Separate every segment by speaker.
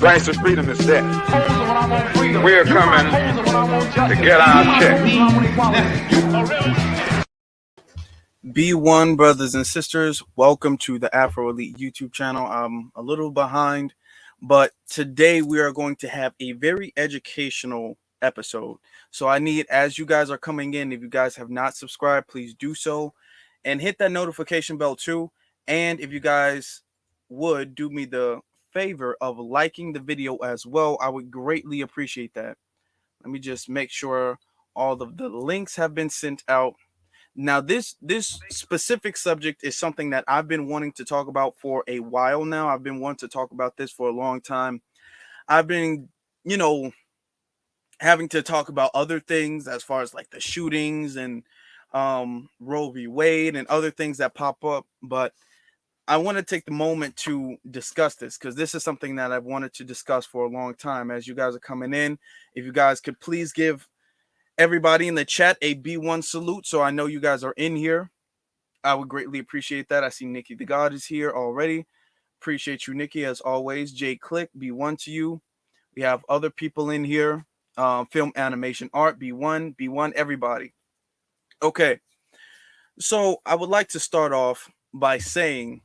Speaker 1: Price of freedom is death. We're coming to get our check.
Speaker 2: B1 brothers and sisters, welcome to the Afro Elite YouTube channel. I'm a little behind, but today we are going to have a very educational episode. So I need, as you guys are coming in, if you guys have not subscribed, please do so and hit that notification bell too. And if you guys would do me the favor of liking the video as well, I would greatly appreciate that. Let me just make sure all of the links have been sent out. Now, this specific subject is something that I've been wanting to talk about for a while now. I've been wanting to talk about this for a long time. I've been, having to talk about other things as far as like the shootings and Roe v. Wade and other things that pop up. But I want to take the moment to discuss this because this is something that I've wanted to discuss for a long time. As you guys are coming in, if you guys could please give everybody in the chat a B1 salute so I know you guys are in here, I would greatly appreciate that. I see Nikki the God is here already. Appreciate you, Nikki, as always. J Click, B1 to you. We have other people in here. Film, animation, art, B1, everybody. Okay, so I would like to start off by saying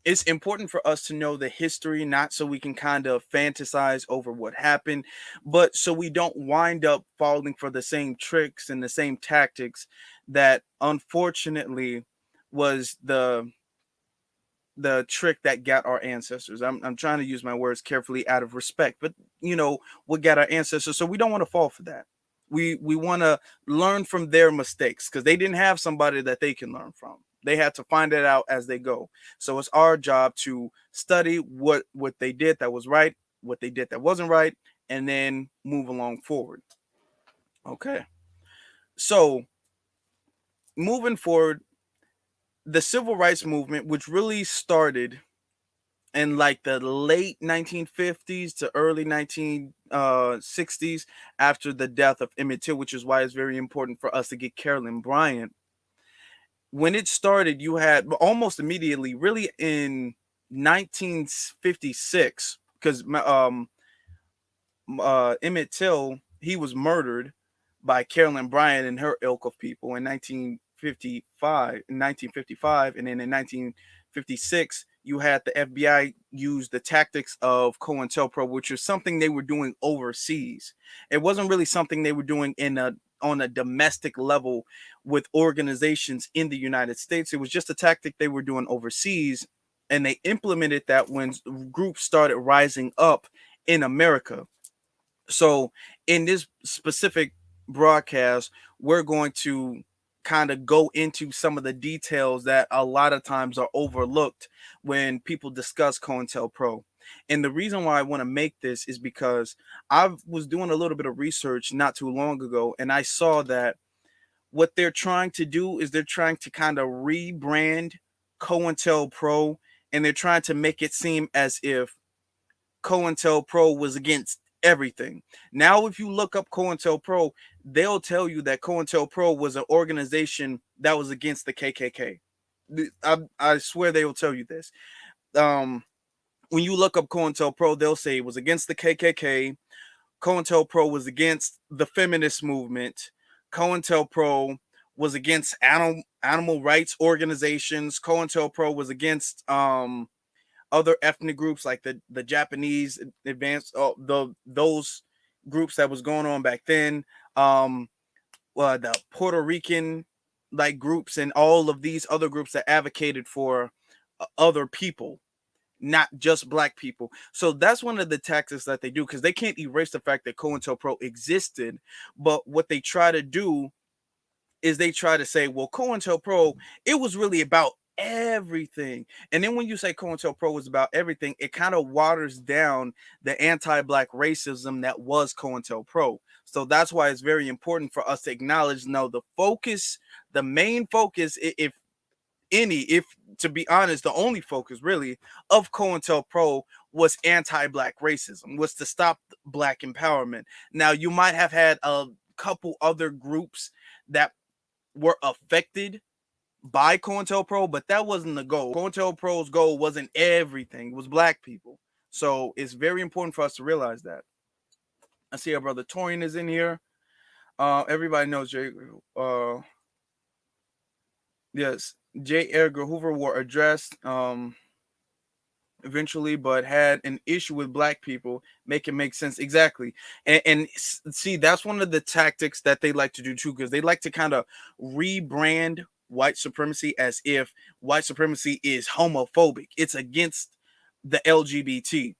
Speaker 2: it's important for us to know the history, not so we can kind of fantasize over what happened, but so we don't wind up falling for the same tricks and the same tactics that unfortunately was the trick that got our ancestors. I'm trying to use my words carefully out of respect, but what got our ancestors. So we don't want to fall for that. We want to learn from their mistakes because they didn't have somebody that they can learn from. They had to find it out as they go. So it's our job to study what they did that was right, what they did that wasn't right, and then move along forward. Okay. So moving forward, the civil rights movement, which really started in like the late 1950s to early 1960s after the death of Emmett Till, which is why it's very important for us to get Carolyn Bryant. When it started, you had almost immediately, really in 1956, because Emmett Till, he was murdered by Carolyn Bryant and her ilk of people in 1955, and then in 1956, you had the FBI use the tactics of COINTELPRO, which is something they were doing overseas. It wasn't really something they were doing on a domestic level with organizations in the United States. It was just a tactic they were doing overseas, and they implemented that when groups started rising up in America. So in this specific broadcast, we're going to kind of go into some of the details that a lot of times are overlooked when people discuss COINTELPRO. And the reason why I want to make this is because I was doing a little bit of research not too long ago, and I saw that what they're trying to do is they're trying to kind of rebrand COINTELPRO, and they're trying to make it seem as if COINTELPRO was against everything. Now, if you look up COINTELPRO, they'll tell you that COINTELPRO was an organization that was against the KKK. I swear they will tell you this. When you look up COINTELPRO, they'll say it was against the KKK. COINTELPRO was against the feminist movement. COINTELPRO was against animal rights organizations. COINTELPRO was against other ethnic groups like the Japanese advanced, those groups that was going on back then, the Puerto Rican like groups and all of these other groups that advocated for other people, not just black people. So that's one of the tactics that they do, because they can't erase the fact that COINTELPRO existed. But what they try to do is they try to say, well, COINTELPRO, it was really about everything. And then when you say COINTELPRO was about everything, it kind of waters down the anti-black racism that was COINTELPRO. So that's why it's very important for us to acknowledge, no, the main focus, if to be honest, the only focus really of COINTELPRO was anti-black racism, was to stop black empowerment. Now, you might have had a couple other groups that were affected by COINTELPRO, but that wasn't the goal. COINTELPRO's goal wasn't everything. It was black people. So it's very important for us to realize that. I see our brother Torian is in here. Everybody knows J. Yes, J. Edgar Hoover were addressed eventually, but had an issue with black people. Make it make sense exactly. And see, that's one of the tactics that they like to do too, because they like to kind of rebrand white supremacy as if white supremacy is homophobic. It's against the LGBT.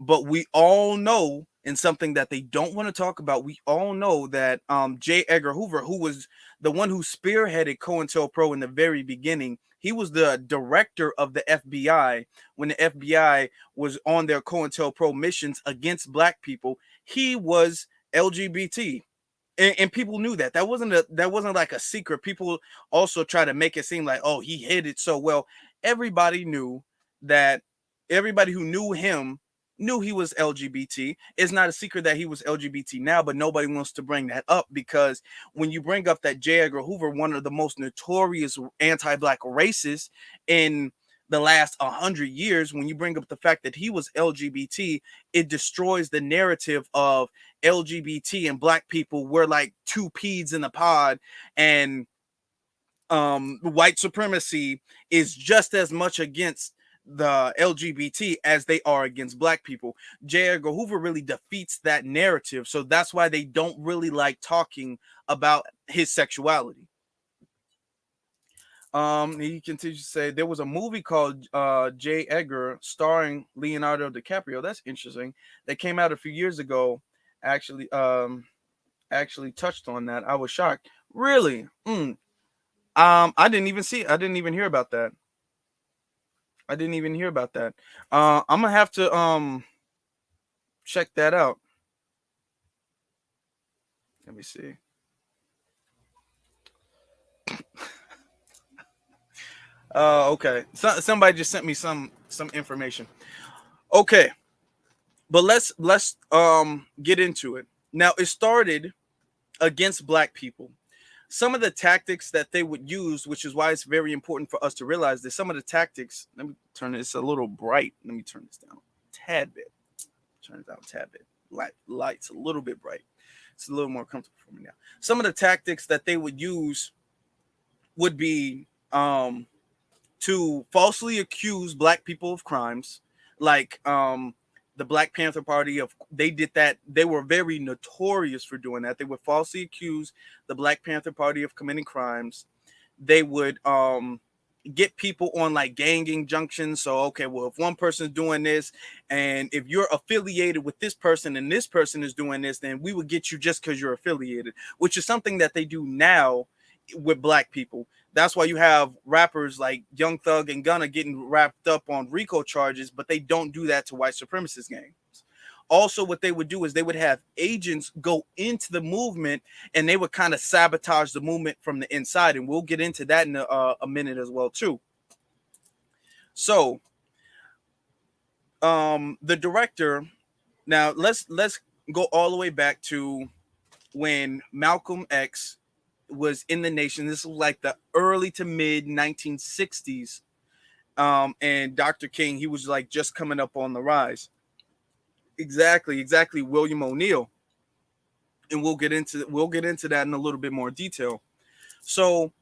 Speaker 2: But we all know, and something that they don't want to talk about, we all know that J. Edgar Hoover, who was the one who spearheaded COINTELPRO in the very beginning, he was the director of the FBI when the FBI was on their COINTELPRO missions against black people. He was LGBT. And people knew that. That wasn't like a secret. People also try to make it seem like, oh, he hid it so well. Everybody knew that. Everybody who knew him knew he was LGBT. It's not a secret that he was LGBT now, but nobody wants to bring that up, because when you bring up that J. Edgar Hoover, one of the most notorious anti-black racists in the last 100 years, when you bring up the fact that he was LGBT, it destroys the narrative of LGBT and black people were like two peas in a pod, and white supremacy is just as much against the LGBT as they are against black people. J. Edgar Hoover really defeats that narrative, so that's why they don't really like talking about his sexuality. He continues to say there was a movie called J. Edgar starring Leonardo DiCaprio. That's interesting. That came out a few years ago. Actually touched on that. I was shocked. Really? I didn't even see. I didn't even hear about that. I didn't even hear about that. I'm gonna have to check that out. Let me see. Okay. Somebody just sent me some information. Okay, but let's get into it. Now, it started against black people. Some of the tactics that they would use, which is why it's very important for us to realize that some of the tactics. Let me turn this a little bright. Let me turn this down a tad bit. Turn it down a tad bit. Light's a little bit bright. It's a little more comfortable for me now. Some of the tactics that they would use would be to falsely accuse black people of crimes, like the Black Panther Party of. They did that. They were very notorious for doing that. They would falsely accuse the Black Panther Party of committing crimes. They would get people on like gang injunctions. So, okay, well, if one person's doing this, and if you're affiliated with this person and this person is doing this, then we would get you just because you're affiliated, which is something that they do now with black people. That's why you have rappers like Young Thug and Gunna getting wrapped up on RICO charges, but they don't do that to white supremacist gangs. Also, what they would do is they would have agents go into the movement, and they would kind of sabotage the movement from the inside, and we'll get into that in a minute as well too. So, the director. Now let's go all the way back to when Malcolm X was in the nation. This was like the early to mid 1960s. And Dr. King, he was like just coming up on the rise. Exactly. William O'Neill. And we'll get into that in a little bit more detail. So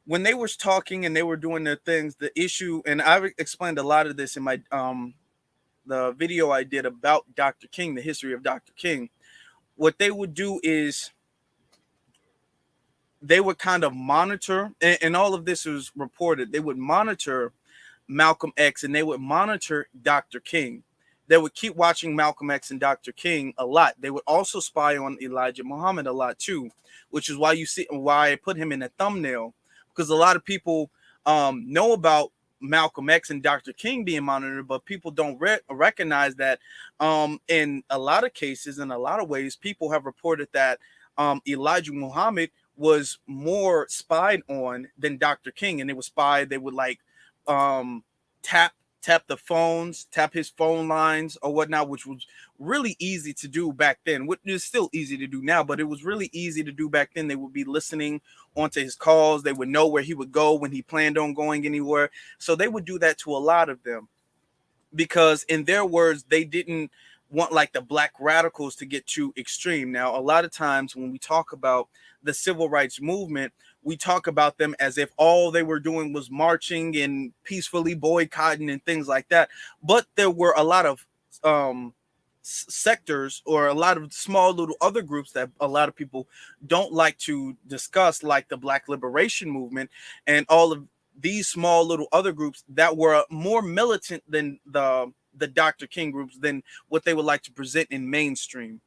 Speaker 2: when they were talking and they were doing their things, the issue, and I've explained a lot of this in my the video I did about Dr. King, the history of Dr. King. What they would do is they would kind of monitor, and all of this was reported. They would monitor Malcolm X and they would monitor Dr. King. They would keep watching Malcolm X and Dr. King a lot. They would also spy on Elijah Muhammad a lot too, which is why you see why I put him in the thumbnail, because a lot of people know about Malcolm X and Dr. King being monitored, but people don't recognize that in a lot of cases, in a lot of ways, people have reported that Elijah Muhammad was more spied on than Dr. King, and they would spy. They would like tap the phones, tap his phone lines or whatnot, which was really easy to do back then. Which is still easy to do now, but it was really easy to do back then. They would be listening onto his calls. They would know where he would go when he planned on going anywhere. So they would do that to a lot of them. because in their words, they didn't want like the black radicals to get too extreme. Now, a lot of times when we talk about the civil rights movement, we talk about them as if all they were doing was marching and peacefully boycotting and things like that. But there were a lot of sectors, or a lot of small little other groups that a lot of people don't like to discuss, like the Black Liberation Movement and all of these small little other groups that were more militant than the Dr. King groups, than what they would like to present in mainstream.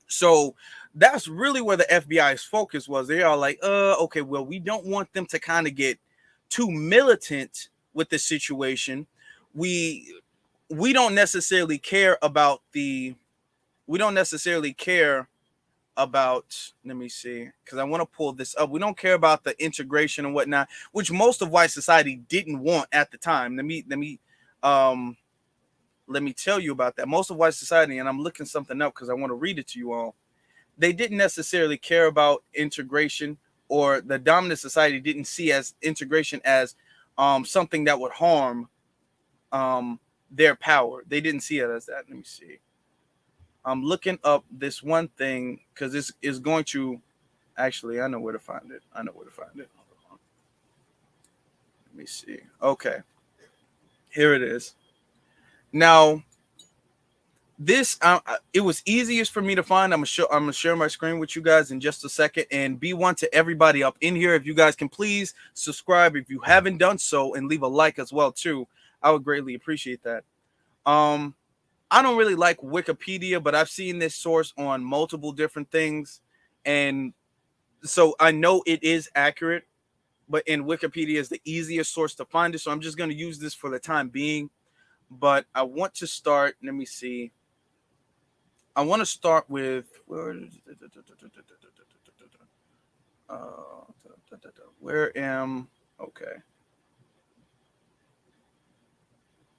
Speaker 2: So that's really where the FBI's focus was. They are like, okay, well, we don't want them to kind of get too militant with the situation. We don't necessarily care about let me see, because I want to pull this up. We don't care about the integration and whatnot, which most of white society didn't want at the time. Let me tell you about that. Most of white society, and I'm looking something up because I want to read it to you all. They didn't necessarily care about integration, or the dominant society didn't see as integration as something that would harm their power. They didn't see it as that. Let me see. I'm looking up this one thing because this is going to actually, I know where to find it. Hold on. Let me see. Okay. Here it is. Now, this it was easiest for me to find. I'm gonna share my screen with you guys in just a second, and be one to everybody up in here. If you guys can please subscribe if you haven't done so, and leave a like as well too. I would greatly appreciate that. I don't really like Wikipedia, but I've seen this source on multiple different things, and so I know it is accurate. But in Wikipedia is the easiest source to find it, so I'm just going to use this for the time being. But I want to start. Let me see. I want to start with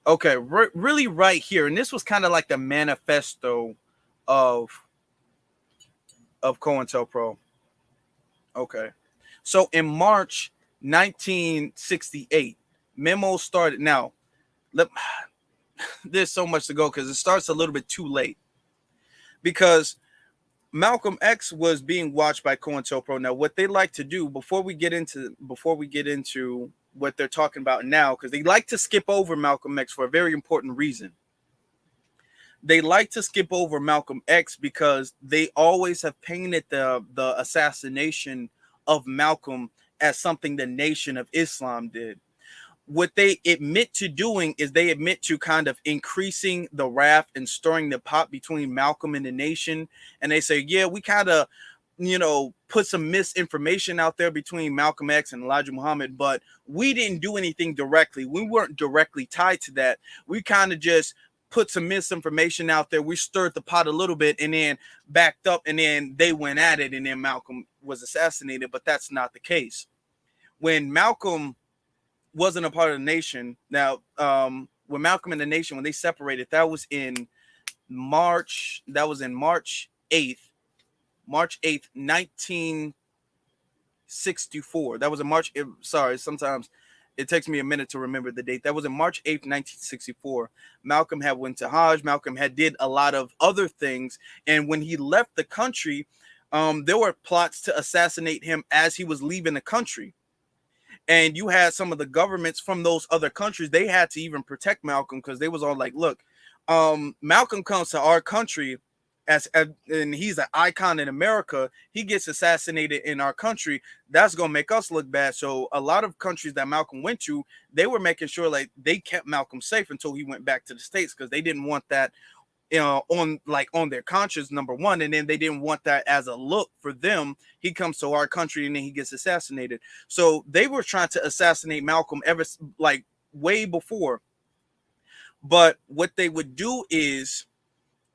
Speaker 2: okay, really right here, and this was kind of like the manifesto of COINTELPRO. Okay, so in March 1968, memos started. Now, there's so much to go because it starts a little bit too late, because Malcolm X was being watched by COINTELPRO. Now, what they like to do before we get into what they're talking about now, because they like to skip over Malcolm X for a very important reason. They like to skip over Malcolm X because they always have painted the assassination of Malcolm as something the Nation of Islam did. What they admit to doing is they admit to kind of increasing the wrath and stirring the pot between Malcolm and the nation. And they say, yeah, we kind of, put some misinformation out there between Malcolm X and Elijah Muhammad, but we didn't do anything directly. We weren't directly tied to that. We kind of just put some misinformation out there. We stirred the pot a little bit and then backed up, and then they went at it, and then Malcolm was assassinated. But that's not the case. When Malcolm wasn't a part of the nation. Now, when Malcolm and the Nation, when they separated, that was in March 8th, 1964. That was in March. Sorry, sometimes it takes me a minute to remember the date. That was in March 8th, 1964. Malcolm had went to Hajj. Malcolm had did a lot of other things. And when he left the country, there were plots to assassinate him as he was leaving the country. And you had some of the governments from those other countries, they had to even protect Malcolm, because they was all like, look, Malcolm comes to our country and he's an icon in America. He gets assassinated in our country. That's going to make us look bad. So a lot of countries that Malcolm went to, they were making sure like they kept Malcolm safe until he went back to the States, because they didn't want that on their conscience, number one, and then they didn't want that as a look for them. He comes to our country and then he gets assassinated. So they were trying to assassinate Malcolm ever like way before. But what they would do is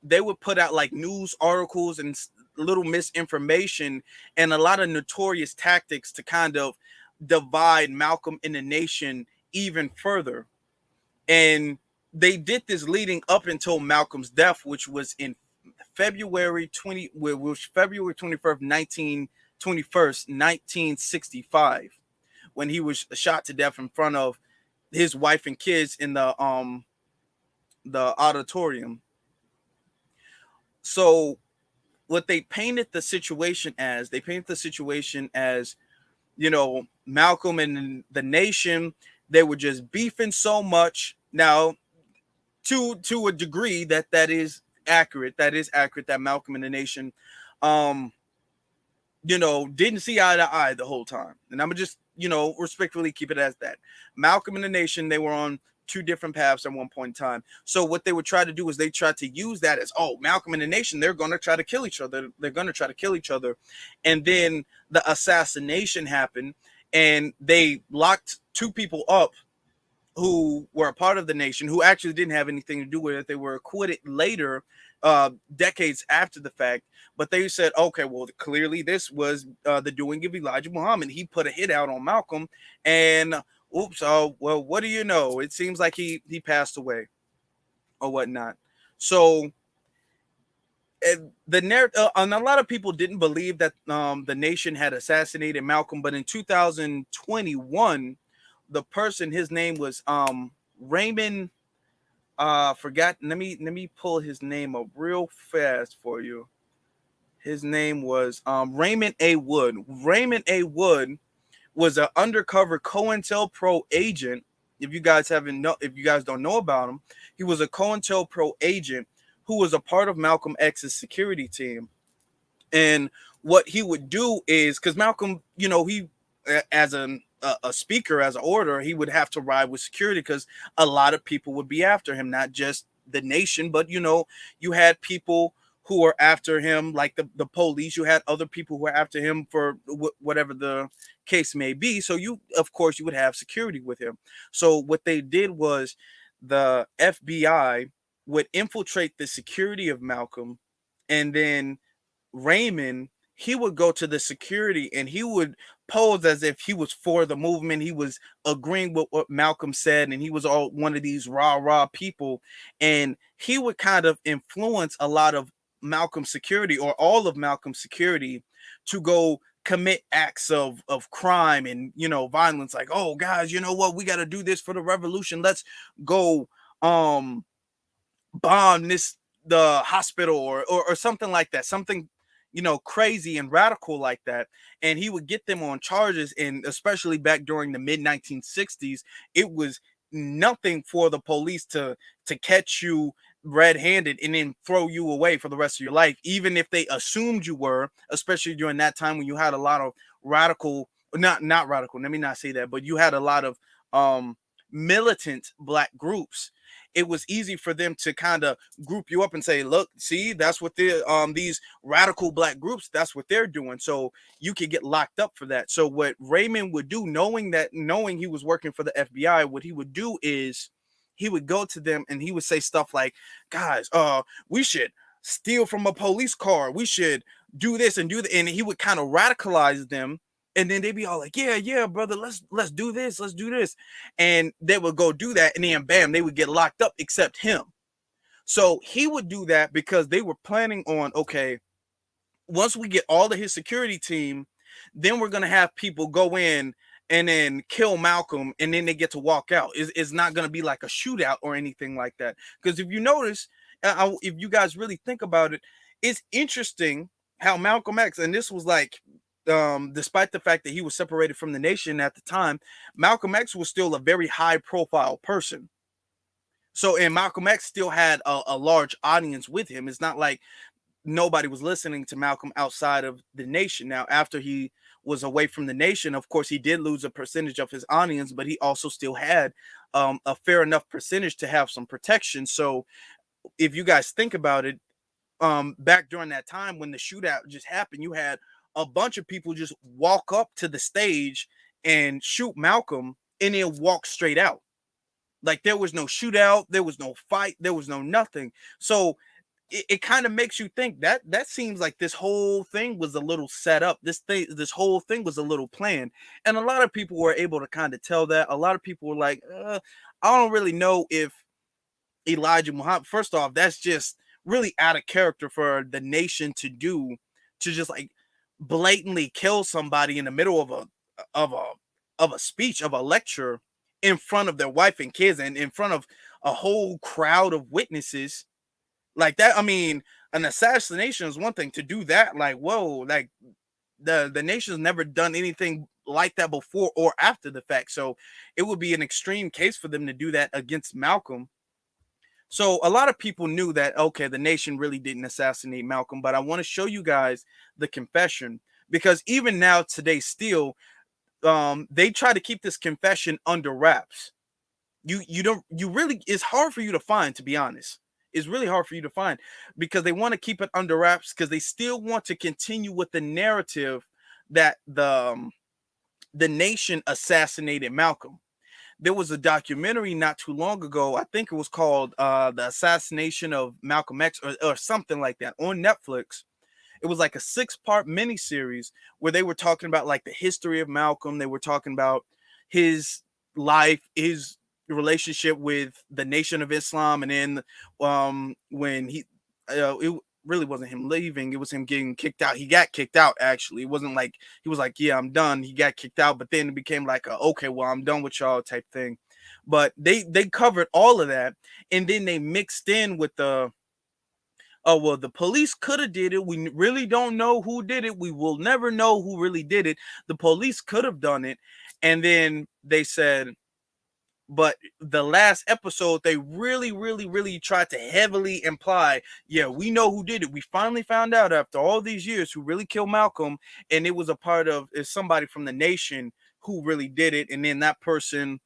Speaker 2: they would put out like news articles and little misinformation and a lot of notorious tactics to kind of divide Malcolm and the nation even further. And they did this leading up until Malcolm's death, which was in February 21st, 1965, when he was shot to death in front of his wife and kids in the auditorium. So what they painted the situation as, Malcolm and the nation, they were just beefing so much. Now, to a degree that is accurate. That is accurate that Malcolm and the nation, didn't see eye to eye the whole time. And I'm gonna just, respectfully keep it as that. Malcolm and the nation, they were on two different paths at one point in time. So what they would try to do is they tried to use that as, oh, Malcolm and the nation, they're going to try to kill each other. They're going to try to kill each other. And then the assassination happened, and they locked two people up who were a part of the nation, who actually didn't have anything to do with it. They were acquitted later, decades after the fact. But they said, okay, well, clearly this was the doing of Elijah Muhammad. He put a hit out on Malcolm, and oops, oh, well, what do you know? It seems like he passed away or whatnot. So the narrative, and a lot of people didn't believe that the nation had assassinated Malcolm, but in 2021, the person, his name was Raymond. Forgot. Let me pull his name up real fast for you. His name was Raymond A. Wood. Raymond A. Wood was an undercover COINTELPRO agent. If you guys don't know about him, he was a COINTELPRO agent who was a part of Malcolm X's security team. And what he would do is, because Malcolm, he, as a speaker, as an orator, he would have to ride with security because a lot of people would be after him, not just the nation, but you had people who were after him, like the police. You had other people who were after him for whatever the case may be. So of course, you would have security with him. So what they did was the FBI would infiltrate the security of Malcolm, and then Raymond, he would go to the security and he would pose as if he was for the movement. He was agreeing with what Malcolm said, and he was all one of these rah people. And he would kind of influence a lot of Malcolm's security, or all of Malcolm's security, to go commit acts of crime and violence. Like, oh guys, you know what? We got to do this for the revolution. Let's go bomb the hospital or something like that. Something crazy and radical like that. And he would get them on charges. And especially back during the mid 1960s, it was nothing for the police to catch you red-handed and then throw you away for the rest of your life, even if they assumed you were, especially during that time when you had a lot of radical, not radical, let me not say that, but you had a lot of militant black groups. It was easy for them to kind of group you up and say, look, see, that's what these radical black groups, that's what they're doing. So you could get locked up for that. So what Raymond would do, knowing he was working for the FBI, what he would do is he would go to them and he would say stuff like, guys, we should steal from a police car. We should do this and do that. And he would kind of radicalize them. And then they'd be all like, yeah, brother, let's do this. Let's do this. And they would go do that. And then bam, they would get locked up except him. So he would do that because they were planning on, okay, once we get all of his security team, then we're going to have people go in and then kill Malcolm. And then they get to walk out. It's not going to be like a shootout or anything like that. Because if you notice, if you guys really think about it, it's interesting how Malcolm X, and this was like, despite the fact that he was separated from the nation at the time, Malcolm X was still a very high profile person. So, and Malcolm X still had a large audience with him. It's not like nobody was listening to Malcolm outside of the nation. Now, after he was away from the nation, of course, he did lose a percentage of his audience, but he also still had a fair enough percentage to have some protection. So if you guys think about it, back during that time when the shootout just happened, you had a bunch of people just walk up to the stage and shoot Malcolm and then walk straight out. Like there was no shootout, there was no fight, there was no nothing. So it kind of makes you think that seems like this whole thing was a little set up. This whole thing was a little planned. And a lot of people were able to kind of tell that. A lot of people were like, I don't really know if Elijah Muhammad, first off, that's just really out of character for the nation to do, to just like blatantly kill somebody in the middle of a speech, of a lecture, in front of their wife and kids, and in front of a whole crowd of witnesses like that. I mean, an assassination is one thing. To do that, like, whoa, like the nation's never done anything like that before or after the fact. So it would be an extreme case for them to do that against Malcolm. So a lot of people knew that, okay, the nation really didn't assassinate Malcolm, but I want to show you guys the confession, because even now today still they try to keep this confession under wraps. You really, it's hard for you to find, to be honest. It's really hard for you to find because they want to keep it under wraps because they still want to continue with the narrative that the nation assassinated Malcolm. There was a documentary not too long ago. I think it was called The Assassination of Malcolm X, or something like that, on Netflix. It was like a 6-part miniseries where they were talking about like the history of Malcolm. They were talking about his life, his relationship with the Nation of Islam, and then when it really wasn't him leaving, it was him getting kicked out. He got kicked out, actually. It wasn't like he was like, yeah, I'm done. He got kicked out, but then it became like okay, well, I'm done with y'all type thing. But they covered all of that, and then they mixed in with the, oh, well, the police could have did it. We really don't know who did it. We will never know who really did it. The police could have done it. And then they said, but the last episode, they really, really, really tried to heavily imply, yeah, we know who did it. We finally found out after all these years who really killed Malcolm. And it was a part of, it's somebody from the nation who really did it. And then that person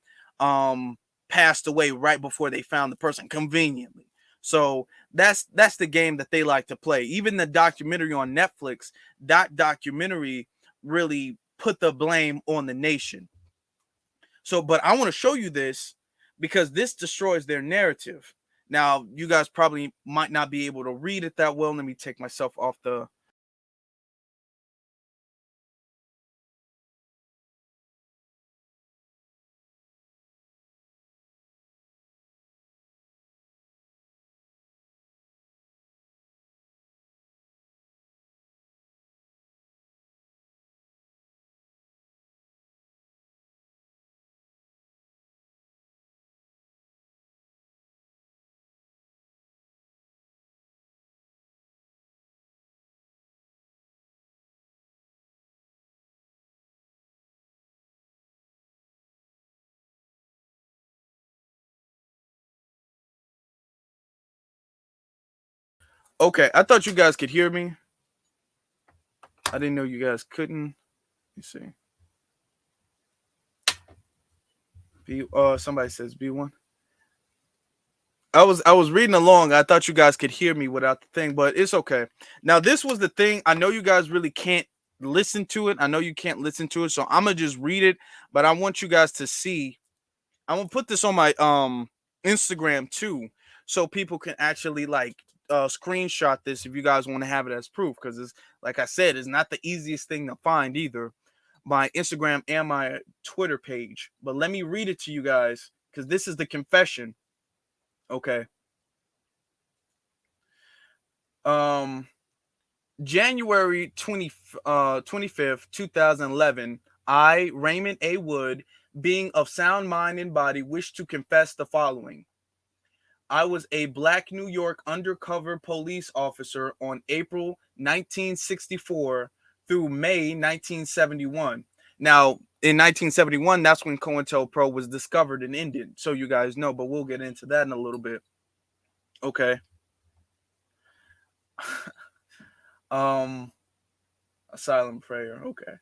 Speaker 2: passed away right before they found the person, conveniently. So that's the game that they like to play. Even the documentary on Netflix, that documentary really put the blame on the nation. So, but I want to show you this because this destroys their narrative. Now, you guys probably might not be able to read it that well. Let me take myself off the. Okay, I thought you guys could hear me. I didn't know you guys couldn't. Let me see. Somebody says B1. I was reading along. I thought you guys could hear me without the thing, but it's okay. Now, this was the thing. I know you guys really can't listen to it. I know you can't listen to it, so I'm gonna just read it. But I want you guys to see. I'm gonna put this on my Instagram too, so people can actually like screenshot this if you guys want to have it as proof. Because it's, like I said, it's not the easiest thing to find either. My Instagram and my Twitter page. But let me read it to you guys because this is the confession. Okay. January 25th, 2011, I, Raymond A. Wood, being of sound mind and body, wish to confess the following. I was a Black New York undercover police officer on April 1964 through May 1971. Now, in 1971, that's when COINTELPRO was discovered and ended, so you guys know, but we'll get into that in a little bit. Okay. A silent prayer. Okay.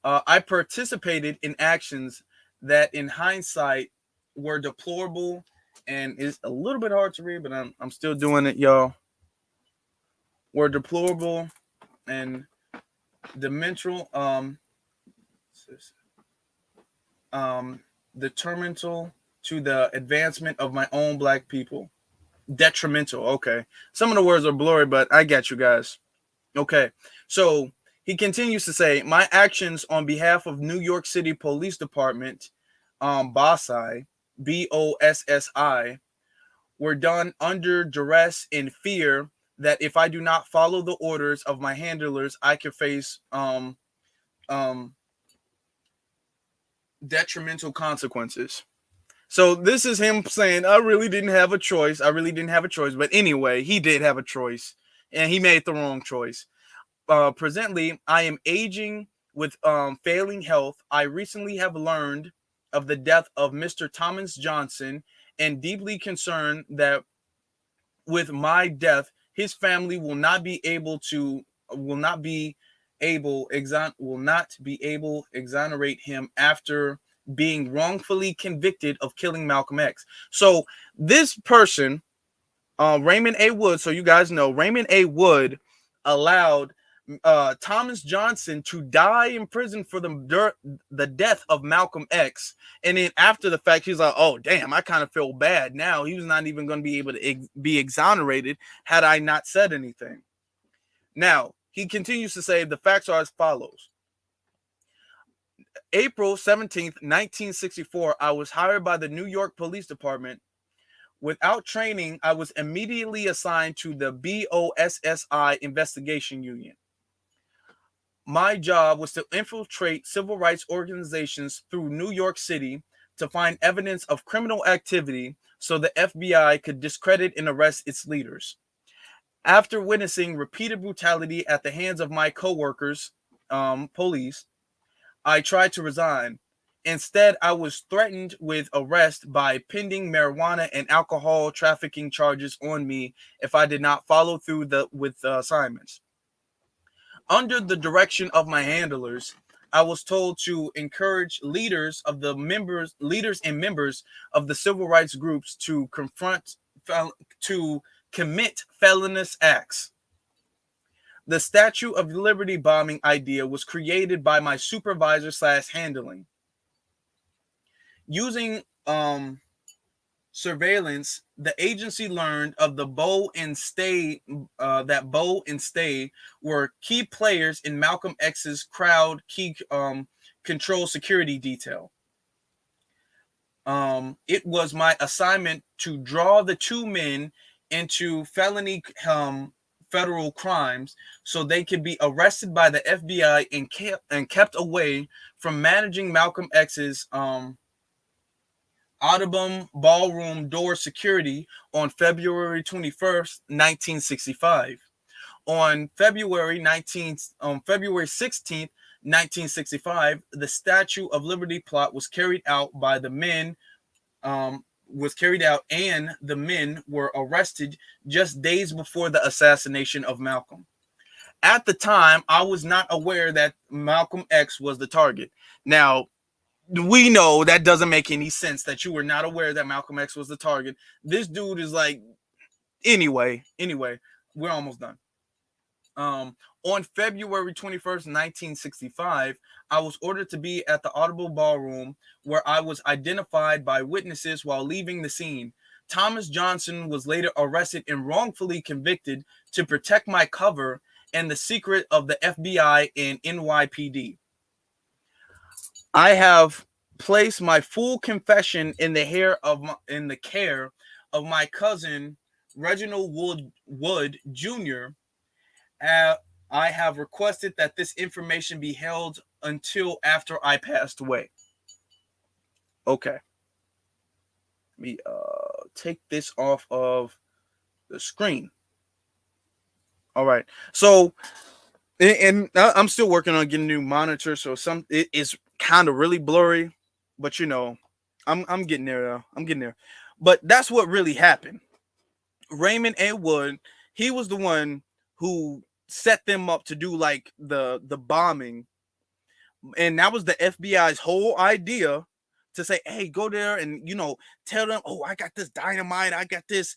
Speaker 2: I participated in actions that in hindsight were deplorable, and it's a little bit hard to read, but I'm still doing it, y'all. Were deplorable and detrimental detrimental to the advancement of my own Black people. Detrimental. Okay. Some of the words are blurry, but I get you guys. Okay. So he continues to say, my actions on behalf of New York City Police Department, BOSSI, BOSSI, were done under duress and fear that if I do not follow the orders of my handlers, I could face detrimental consequences. So this is him saying, I really didn't have a choice. I really didn't have a choice. But anyway, he did have a choice, and he made the wrong choice. Presently, I am aging with failing health. I recently have learned of the death of Mr. Thomas Johnson, and deeply concerned that with my death, his family will not be able to will not be able exonerate him after being wrongfully convicted of killing Malcolm X. So this person, Raymond A. Wood, so you guys know, Raymond A. Wood allowed Thomas Johnson to die in prison for the death of Malcolm X. And then after the fact, he's like, oh, damn, I kind of feel bad now. He was not even going to be able to be exonerated had I not said anything. Now, he continues to say the facts are as follows. April 17th, 1964, I was hired by the New York Police Department. Without training, I was immediately assigned to the BOSSI investigation unit. My job was to infiltrate civil rights organizations through New York City to find evidence of criminal activity so the FBI could discredit and arrest its leaders. After witnessing repeated brutality at the hands of my coworkers, police, I tried to resign. Instead, I was threatened with arrest by pending marijuana and alcohol trafficking charges on me if I did not follow through with the assignments. Under the direction of my handlers, I was told to encourage leaders and members of the civil rights groups to commit felonious acts. The Statue of Liberty bombing idea was created by my supervisor / handling. Using surveillance, the agency learned of the Bow and Stay were key players in Malcolm X's crowd key control security detail. It was my assignment to draw the two men into felony federal crimes so they could be arrested by the FBI and kept away from managing Malcolm X's Audubon ballroom door security on February 21st, 1965. On February 16th, 1965, the Statue of Liberty plot was carried out and the men were arrested just days before the assassination of Malcolm. At the time, I was not aware that Malcolm X was the target. Now, we know that doesn't make any sense that you were not aware that Malcolm X was the target. This dude is like, anyway, we're almost done. On February 21st, 1965, I was ordered to be at the Audible Ballroom, where I was identified by witnesses while leaving the scene. Thomas Johnson was later arrested and wrongfully convicted to protect my cover and the secret of the FBI and NYPD. I have placed my full confession in the care of my cousin Reginald Wood Jr. I have requested that this information be held until after I passed away. Okay. Let me take this off of the screen. All right. So, and I'm still working on getting a new monitor, so it is kind of really blurry, but you know, I'm getting there though. I'm getting there. But that's what really happened. Raymond A. Wood, he was the one who set them up to do like the bombing, and that was the FBI's whole idea, to say, hey, go there and, you know, tell them, oh, I got this dynamite, I got this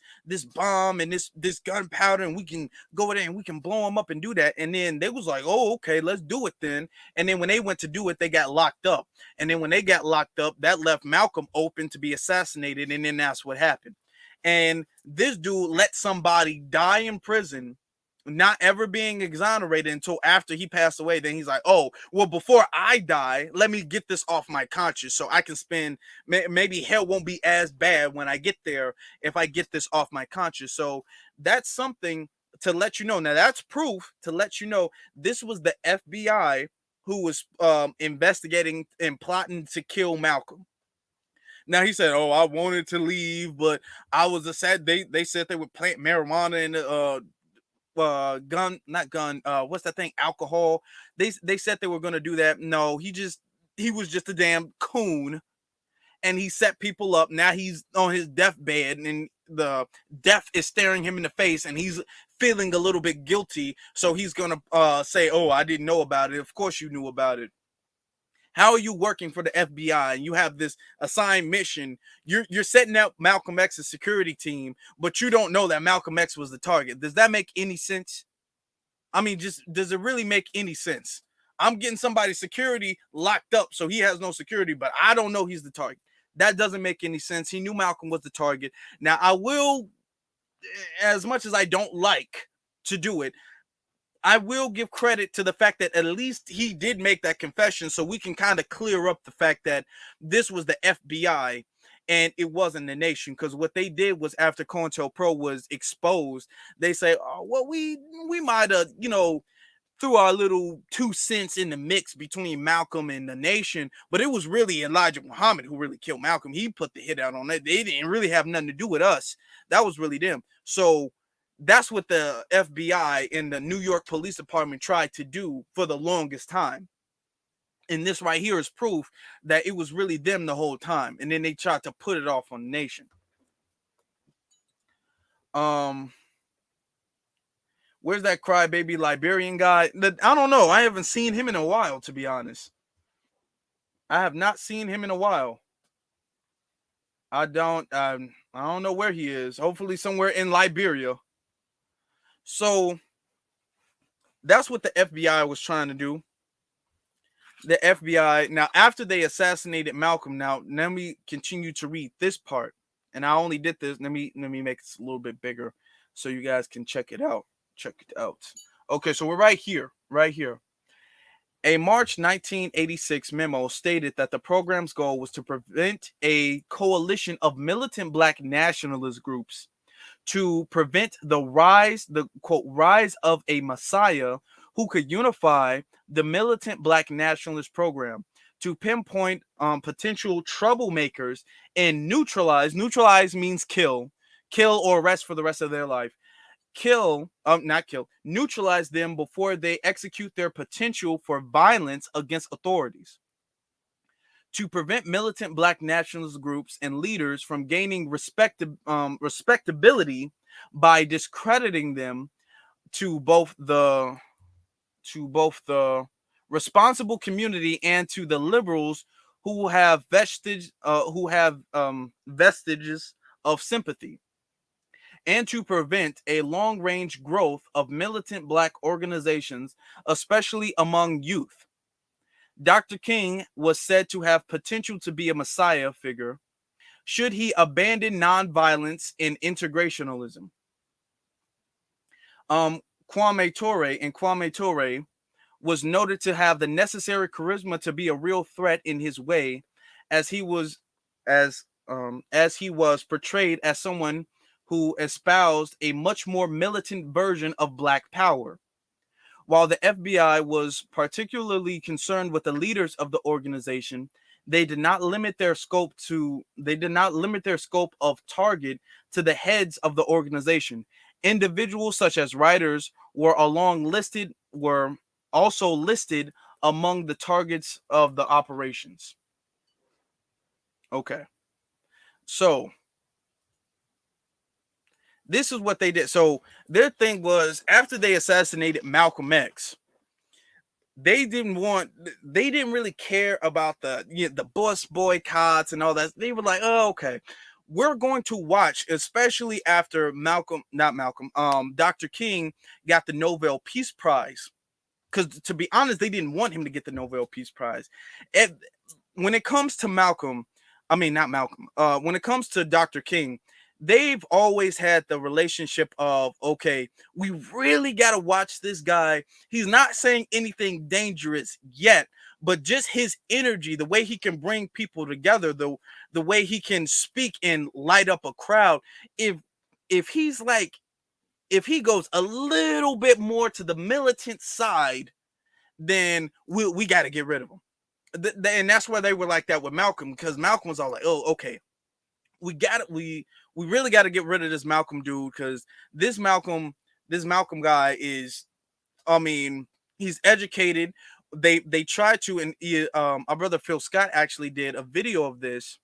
Speaker 2: bomb and this gunpowder, and we can go there and we can blow them up and do that. And then they was like, oh, okay, let's do it then. And then when they went to do it, they got locked up. And then when they got locked up, that left Malcolm open to be assassinated. And then that's what happened. And this dude let somebody die in prison, not ever being exonerated until after he passed away. Then he's like, oh, well, before I die, let me get this off my conscience so I can spend, maybe hell won't be as bad when I get there if I get this off my conscience. So that's something to let you know. Now, that's proof to let you know this was the FBI who was investigating and plotting to kill Malcolm. Now he said, "Oh, I wanted to leave, but I was a sad." They said they would plant marijuana in the what's that thing? Alcohol. They said they were gonna do that. No, he was just a damn coon, and he set people up. Now he's on his deathbed, and the death is staring him in the face, and he's feeling a little bit guilty. So he's gonna say, "Oh, I didn't know about it." Of course you knew about it. How are you working for the FBI and you have this assigned mission? You're setting up Malcolm X's security team, but you don't know that Malcolm X was the target. Does that make any sense? I mean, just does it really make any sense? I'm getting somebody's security locked up, so he has no security, but I don't know he's the target. That doesn't make any sense. He knew Malcolm was the target. Now, I will, as much as I don't like to do it, I will give credit to the fact that at least he did make that confession, so we can kind of clear up the fact that this was the FBI and it wasn't the nation. Because what they did was, after COINTELPRO was exposed, they say, "Oh, well, we might have, threw our little 2 cents in the mix between Malcolm and the nation, but it was really Elijah Muhammad who really killed Malcolm. He put the hit out on that. They didn't really have nothing to do with us. That was really them." So that's what the FBI and the New York Police Department tried to do for the longest time. And this right here is proof that it was really them the whole time. And then they tried to put it off on the nation. Where's that crybaby Liberian guy? I don't know. I haven't seen him in a while, to be honest. I have not seen him in a while. I don't know where he is. Hopefully somewhere in Liberia. So that's what the FBI was trying to do. The FBI, now after they assassinated Malcolm, now let me continue to read this part. And I only did this. Let me make this a little bit bigger so you guys can check it out. Okay, so we're right here. A March 1986 memo stated that the program's goal was to prevent a coalition of militant black nationalist groups, to prevent the quote, rise of a messiah who could unify the militant black nationalist program, to pinpoint potential troublemakers and neutralize. Neutralize means kill or arrest for the rest of their life. Neutralize them before they execute their potential for violence against authorities, to prevent militant black nationalist groups and leaders from gaining respectability by discrediting them to both the responsible community and to the liberals who have vestiges of sympathy, and to prevent a long-range growth of militant black organizations, especially among youth. Dr. King was said to have potential to be a messiah figure should he abandon nonviolence and integrationalism. Kwame Ture was noted to have the necessary charisma to be a real threat in his way, as he was portrayed as someone who espoused a much more militant version of black power. While the FBI was particularly concerned with the leaders of the organization, they did not limit their scope of target to the heads of the organization. Individuals such as writers were also listed among the targets of the operations. Okay. So this is what they did. So their thing was, after they assassinated Malcolm X, they didn't really care about the bus boycotts and all that. They were like, "Oh, okay, we're going to watch," especially after Dr. King got the Nobel Peace Prize. Because to be honest, they didn't want him to get the Nobel Peace Prize. When it comes to when it comes to Dr. King, they've always had the relationship of, okay, we really got to watch this guy. He's not saying anything dangerous yet, but just his energy, the way he can bring people together, the way he can speak and light up a crowd. If he goes a little bit more to the militant side, then we got to get rid of him. And that's why they were like that with Malcolm, because Malcolm was all like, oh, okay, we got it. We really got to get rid of this Malcolm dude, because this Malcolm guy is, I mean, he's educated. They tried to, and our brother Phil Scott actually did a video of this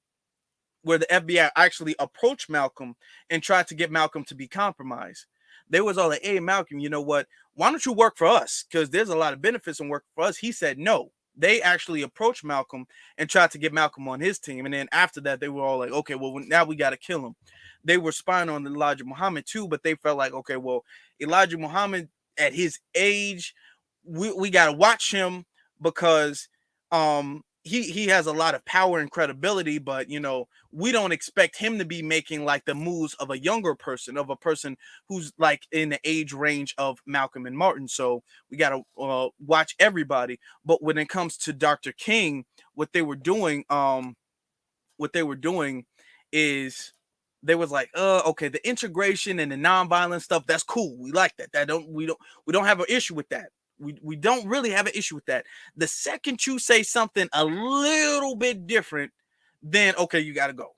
Speaker 2: where the FBI actually approached Malcolm and tried to get Malcolm to be compromised. They was all like, hey, Malcolm, you know what? Why don't you work for us? Because there's a lot of benefits in working for us. He said no. They actually approached Malcolm and tried to get Malcolm on his team. And then after that, they were all like, okay, well, now we got to kill him. They were spying on Elijah Muhammad too, but they felt like, okay, well, Elijah Muhammad at his age, we got to watch him, because he has a lot of power and credibility, but we don't expect him to be making like the moves of a younger person, of a person who's like in the age range of Malcolm and Martin. So we got to watch everybody. But when it comes to Dr. King, what they were doing is they was like, okay, the integration and the nonviolent stuff, that's cool. We like that. We don't have an issue with that. We don't really have an issue with that. The second you say something a little bit different, then okay, you got to go.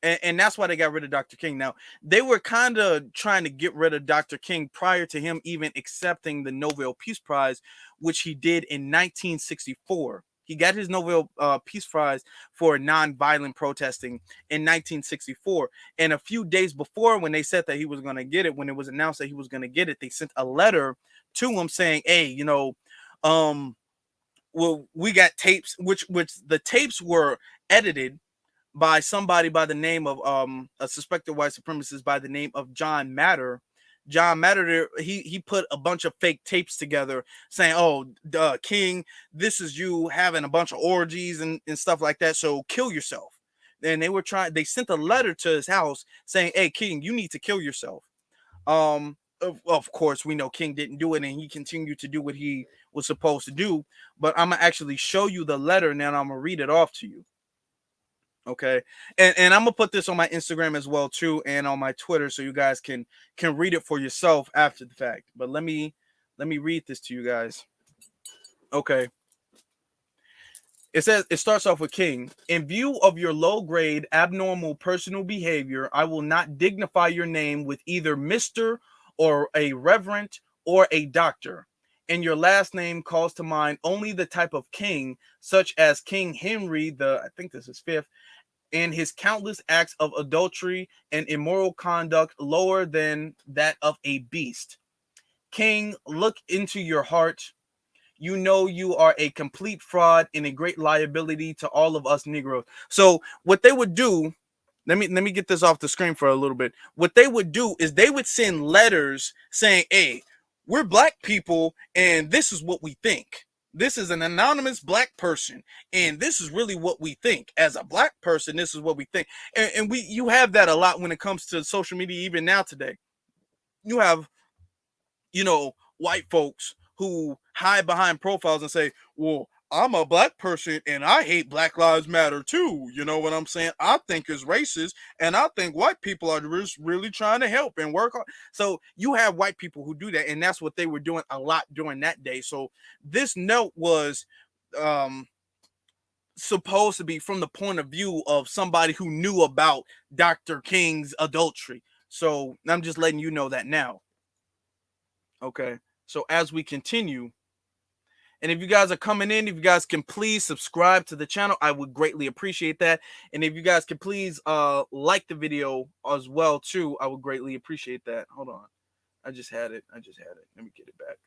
Speaker 2: And that's why they got rid of Dr. King. Now, they were kind of trying to get rid of Dr. King prior to him even accepting the Nobel Peace Prize, which he did in 1964. He got his Nobel Peace Prize for nonviolent protesting in 1964. And a few days before, when they said that he was going to get it, when it was announced that he was going to get it, they sent a letter to him saying, hey, well, we got tapes, which the tapes were edited by somebody by the name of a suspected white supremacist by the name of John Matter. John Matter, he put a bunch of fake tapes together saying, oh, King, this is you having a bunch of orgies and stuff like that, so kill yourself. And they sent a letter to his house saying, hey, King, you need to kill yourself. Of course, we know King didn't do it, and he continued to do what he was supposed to do. But I'm going to actually show you the letter, and then I'm going to read it off to you. Okay, and I'm gonna put this on my Instagram as well too, and on my Twitter, so you guys can read it for yourself after the fact. But let me read this to you guys. Okay, it starts off with King. In view of your low grade abnormal personal behavior, I will not dignify your name with either Mr. or a Reverend or a Doctor. And your last name calls to mind only the type of king, such as King Henry I think this is fifth, and his countless acts of adultery and immoral conduct lower than that of a beast. King, look into your heart. You know you are a complete fraud and a great liability to all of us Negroes. So what they would do, let me get this off the screen for a little bit. What they would do is they would send letters saying, hey, we're black people and this is what we think. This is an anonymous black person, and this is really what we think. As a black person, this is what we think. And you have that a lot when it comes to social media, even now today. You have, white folks who hide behind profiles and say, well, I'm a black person and I hate Black Lives Matter too. You know what I'm saying? I think it's racist and I think white people are just really trying to help and work hard. So you have white people who do that, and that's what they were doing a lot during that day. So this note was supposed to be from the point of view of somebody who knew about Dr. King's adultery. So I'm just letting you know that now. Okay. So as we continue, and if you guys are coming in, if you guys can please subscribe to the channel, I would greatly appreciate that. And if you guys can please like the video as well too, I would greatly appreciate that. Hold on. I just had it. Let me get it back.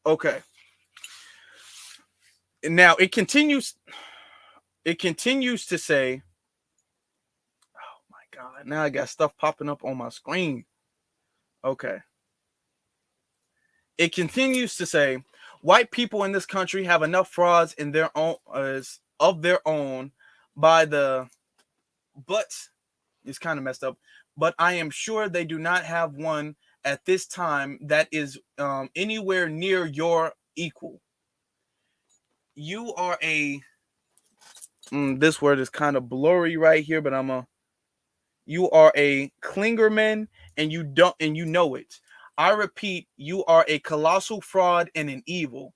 Speaker 2: Okay. And now it continues to say, oh my God, now I got stuff popping up on my screen. Okay. It continues to say, white people in this country have enough frauds in their own of their own but it's kind of messed up. But I am sure they do not have one at this time that is anywhere near your equal. You are this word is kind of blurry right here, but you are a Klingerman, and you know it. I repeat, you are a colossal fraud and an evil.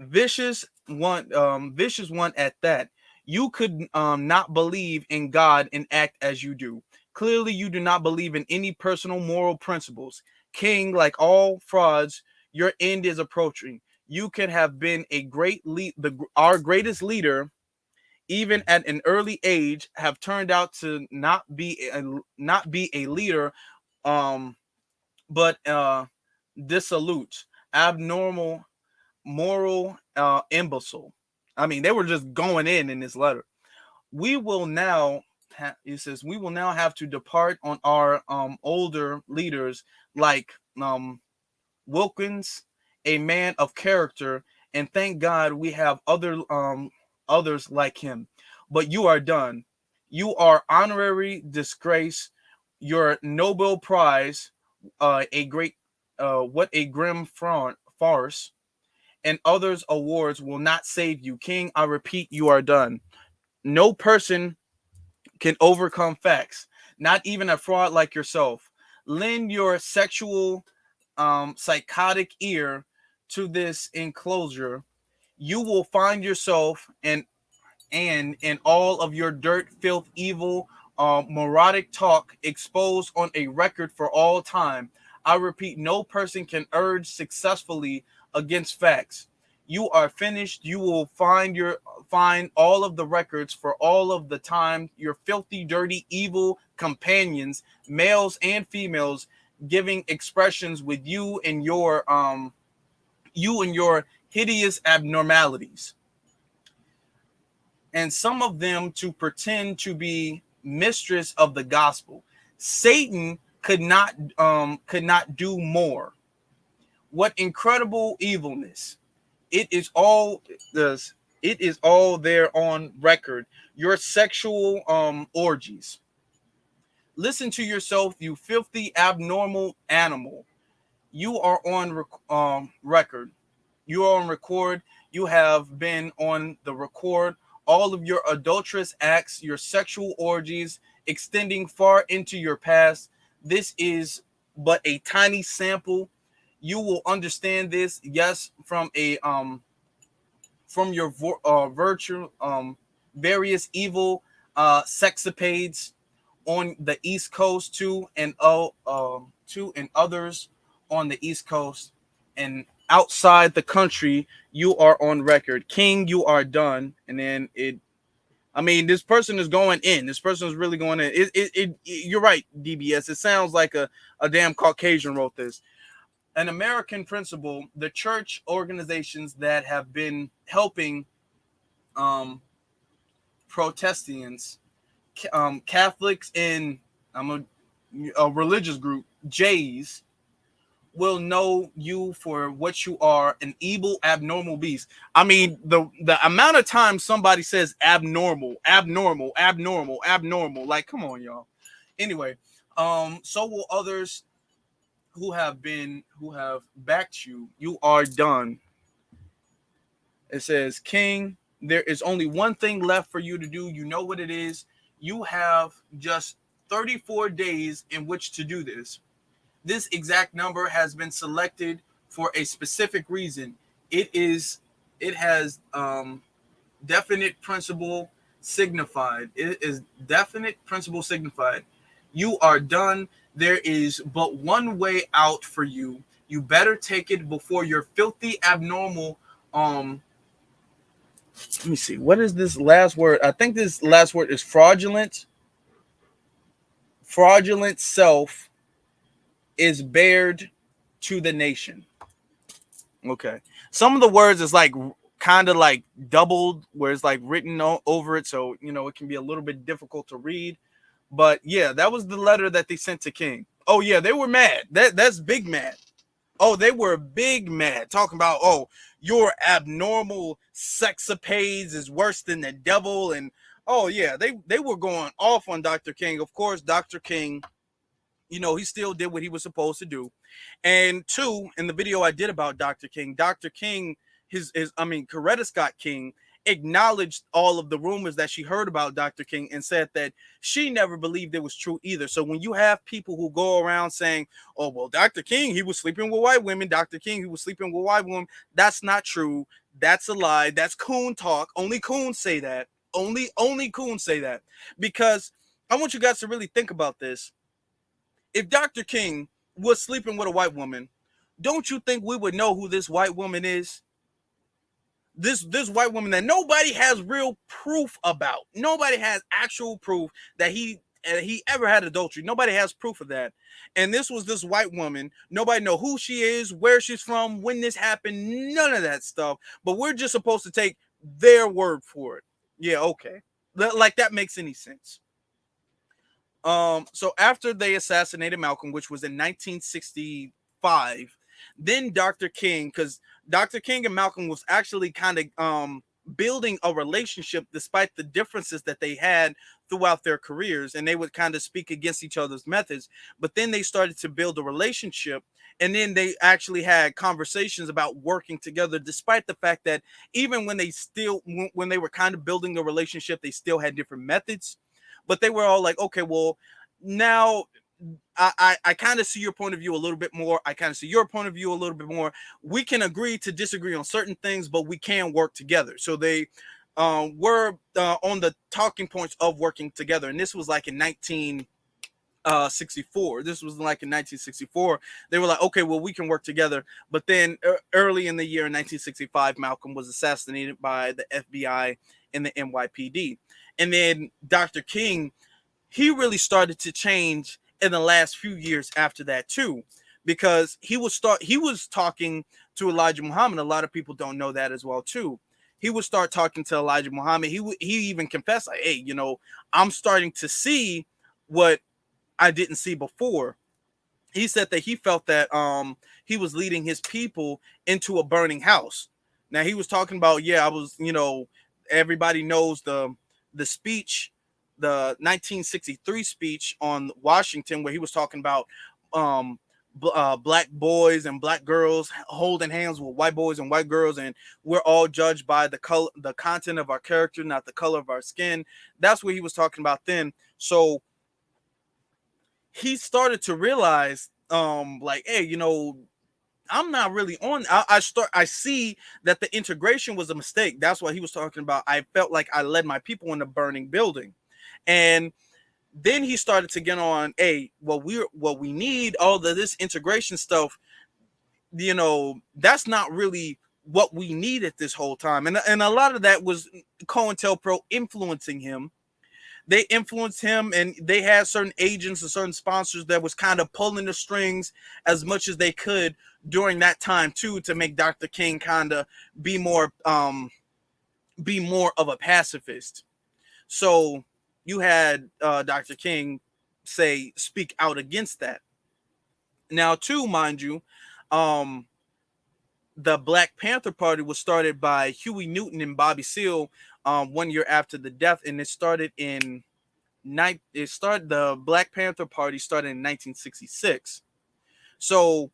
Speaker 2: vicious one at that. You could not believe in God and act as you do. Clearly, you do not believe in any personal moral principles. King, like all frauds, your end is approaching. You could have been a great our greatest leader, even at an early age, have turned out to not be a leader, um, but dissolute, abnormal, moral, imbecile. I mean, they were just going in this letter. We will now, it says, we will now have to depart on our older leaders like Wilkins, a man of character, and thank God we have others like him. But you are done. You are honorary disgrace. Your Nobel Prize, a great, what a grim farce, and others awards will not save you. King, I repeat, you are done. No person can overcome facts, not even a fraud like yourself. Lend your sexual, psychotic ear to this enclosure. You will find yourself and in all of your dirt, filth, evil, moronic talk exposed on a record for all time. I repeat, no person can urge successfully against facts. You are finished. You will find all of the records for all of the time. Your filthy, dirty, evil companions, males and females, giving expressions with you and your hideous abnormalities, and some of them to pretend to be mistress of the gospel. Satan could not do more. What incredible evilness! It is all this. It is all there on record. Your sexual orgies. Listen to yourself, you filthy, abnormal animal. You are on record. You are on record. You have been on the record. All of your adulterous acts, your sexual orgies, extending far into your past. This is but a tiny sample. You will understand this, yes, from your virtue, various evil sexapades on the East Coast too, and others on the East Coast and outside the country. You are on record. King, you are done. And then I mean, this person is going in. This person is really going in. You're right, DBS. It sounds like a damn Caucasian wrote this. An American principle, the church organizations that have been helping Protestants, Catholics, and a religious group, Jays, will know you for what you are, an evil, abnormal beast. I mean, the amount of times somebody says abnormal, abnormal, abnormal, abnormal, like, come on, y'all. Anyway, so will others who have backed you. You are done. It says, King, there is only one thing left for you to do. You know what it is. You have just 34 days in which to do this. This exact number has been selected for a specific reason. It has definite principle signified. It is definite principle signified. You are done. There is but one way out for you. You better take it before your filthy, abnormal, let me see. What is this last word? I think this last word is fraudulent. Fraudulent self is bared to the nation. Okay. Some of the words is like kind of like doubled, where it's like written over it. So, it can be a little bit difficult to read. But yeah, that was the letter that they sent to King. Oh yeah, they were mad. That's big mad. Oh, they were big mad, talking about, oh, your abnormal sexapades is worse than the devil. And oh yeah, they were going off on Dr. King. Of course, Dr. King, he still did what he was supposed to do. And two, in the video I did about Dr. King, Coretta Scott King acknowledged all of the rumors that she heard about Dr. King and said that she never believed it was true either. So when you have people who go around saying, oh, well, Dr. King, he was sleeping with white women. Dr. King, he was sleeping with white women. That's not true. That's a lie. That's coon talk. Only coons say that. Only coons say that. Because I want you guys to really think about this. If Dr. King was sleeping with a white woman, don't you think we would know who this white woman is? This white woman that nobody has real proof about. Nobody has actual proof that he ever had adultery. Nobody has proof of that. And this was this white woman. Nobody know who she is, where she's from, when this happened, none of that stuff. But we're just supposed to take their word for it. Yeah, okay. Like that makes any sense. So after they assassinated Malcolm, which was in 1965, then Dr. King, because Dr. King and Malcolm was actually kind of building a relationship despite the differences that they had throughout their careers, and they would kind of speak against each other's methods. But then they started to build a relationship, and then they actually had conversations about working together, despite the fact that even when they were kind of building a relationship, they still had different methods. But they were all like, okay, well, now I kind of see your point of view a little bit more. I kind of see your point of view a little bit more. We can agree to disagree on certain things, but we can work together. So they were on the talking points of working together. And this was like in 1964. This was like in 1964. They were like, okay, well, we can work together. But then early in the year in 1965, Malcolm was assassinated by the FBI and the NYPD. And then Dr. King, he really started to change in the last few years after that too, because he was talking to Elijah Muhammad. A lot of people don't know that as well too. He would start talking to Elijah Muhammad. He even confessed, like, hey, I'm starting to see what I didn't see before. He said that he felt that he was leading his people into a burning house. Now he was talking about, I was, everybody knows the speech, the 1963 speech on Washington, where he was talking about black boys and black girls holding hands with white boys and white girls, and we're all judged by the color, the content of our character, not the color of our skin. That's what he was talking about then. So he started to realize, like, hey, I'm not really on. I see that the integration was a mistake. That's what he was talking about. I felt like I led my people in a burning building. And then he started to get on, hey, what we need, all this integration stuff, that's not really what we needed this whole time. And a lot of that was COINTELPRO influencing him. They influenced him, and they had certain agents and certain sponsors that was kind of pulling the strings as much as they could during that time too, to make Dr. King kind of be more of a pacifist. So you had Dr. King speak out against that. Now, too, mind you, the Black Panther Party was started by Huey Newton and Bobby Seale 1 year after the death, and the Black Panther Party started in 1966. So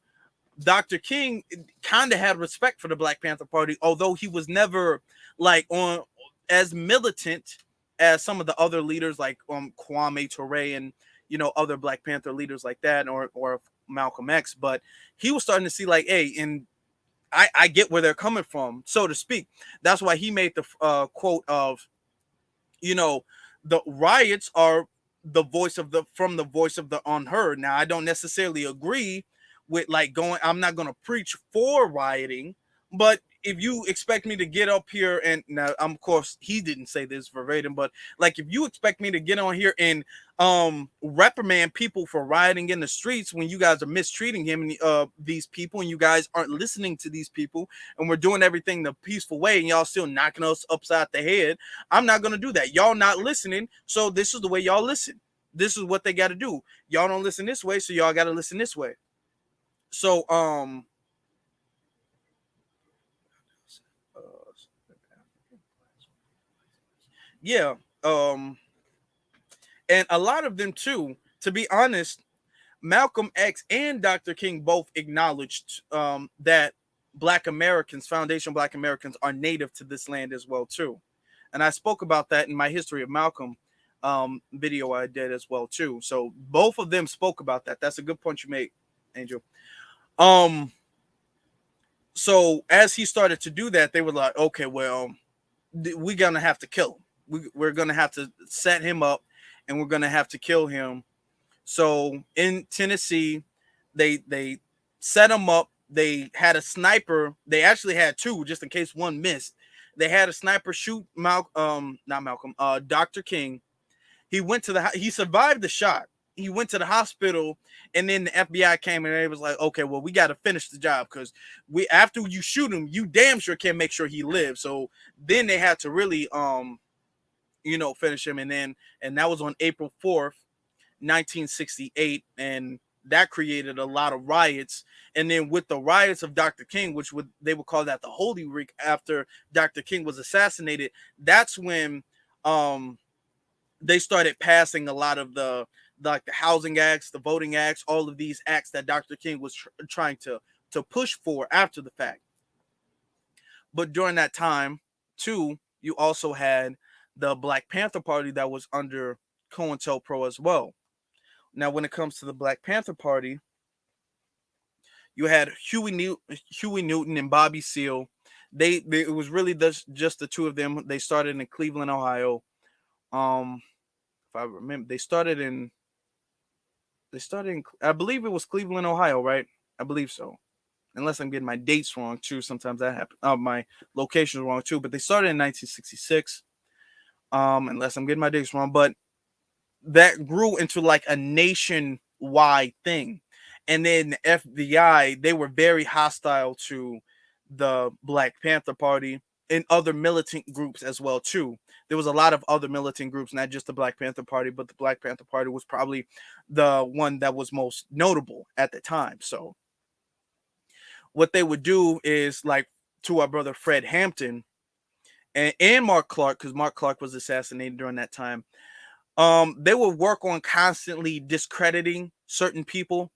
Speaker 2: Dr. King kind of had respect for the Black Panther Party, although he was never like on as militant as some of the other leaders, like Kwame Ture and other Black Panther leaders like that, or Malcolm X. But he was starting to see like, hey, and I get where they're coming from, so to speak. That's why he made the quote of, the riots are the voice of the unheard. Now, I don't necessarily agree with I'm not going to preach for rioting, but if you expect me to get up here and now, of course, he didn't say this verbatim, but like, if you expect me to get on here and reprimand people for rioting in the streets when you guys are mistreating him and these people, and you guys aren't listening to these people, and we're doing everything the peaceful way, and y'all still knocking us upside the head, I'm not going to do that. Y'all not listening, so this is the way y'all listen. This is what they got to do. Y'all don't listen this way, so y'all got to listen this way. So yeah, and a lot of them too, to be honest, Malcolm X and Dr. King both acknowledged that foundation Black Americans are native to this land as well too. And I spoke about that in my History of Malcolm video I did as well too. So both of them spoke about that. That's a good point you make, Angel. Um So as he started to do that, they were like, okay, well, we're gonna have to kill him. We're gonna have to set him up, and we're gonna have to kill him. So in Tennessee, they set him up. They had a sniper. They actually had two, just in case one missed. They had a sniper shoot not Malcolm, Dr. King. He survived the shot. He went to the hospital, and then the FBI came and they was like, okay, well, we got to finish the job, because after you shoot him, you damn sure can make sure he lives. So then they had to really finish him, and that was on April 4th, 1968, and that created a lot of riots. And then with the riots of Dr. King, they would call that the Holy Week after Dr. King was assassinated, that's when they started passing a lot of the housing acts, the voting acts, all of these acts that Dr. King was trying to push for after the fact. But during that time, too, you also had the Black Panther Party that was under COINTELPRO as well. Now, when it comes to the Black Panther Party, you had Huey Newton and Bobby Seale. It was really just the two of them. They started in Cleveland, Ohio. If I remember, they started in, I believe it was Cleveland, Ohio, right? I believe so. Unless I'm getting my dates wrong too. Sometimes that happens. My locations wrong too. But they started in 1966. Unless I'm getting my dates wrong. But that grew into like a nationwide thing. And then the FBI, they were very hostile to the Black Panther Party and other militant groups as well too. There was a lot of other militant groups, not just the Black Panther Party, but the Black Panther Party was probably the one that was most notable at the time. So what they would do is, like, to our brother Fred Hampton and Mark Clark, because Mark Clark was assassinated during that time, they would work on constantly discrediting certain people.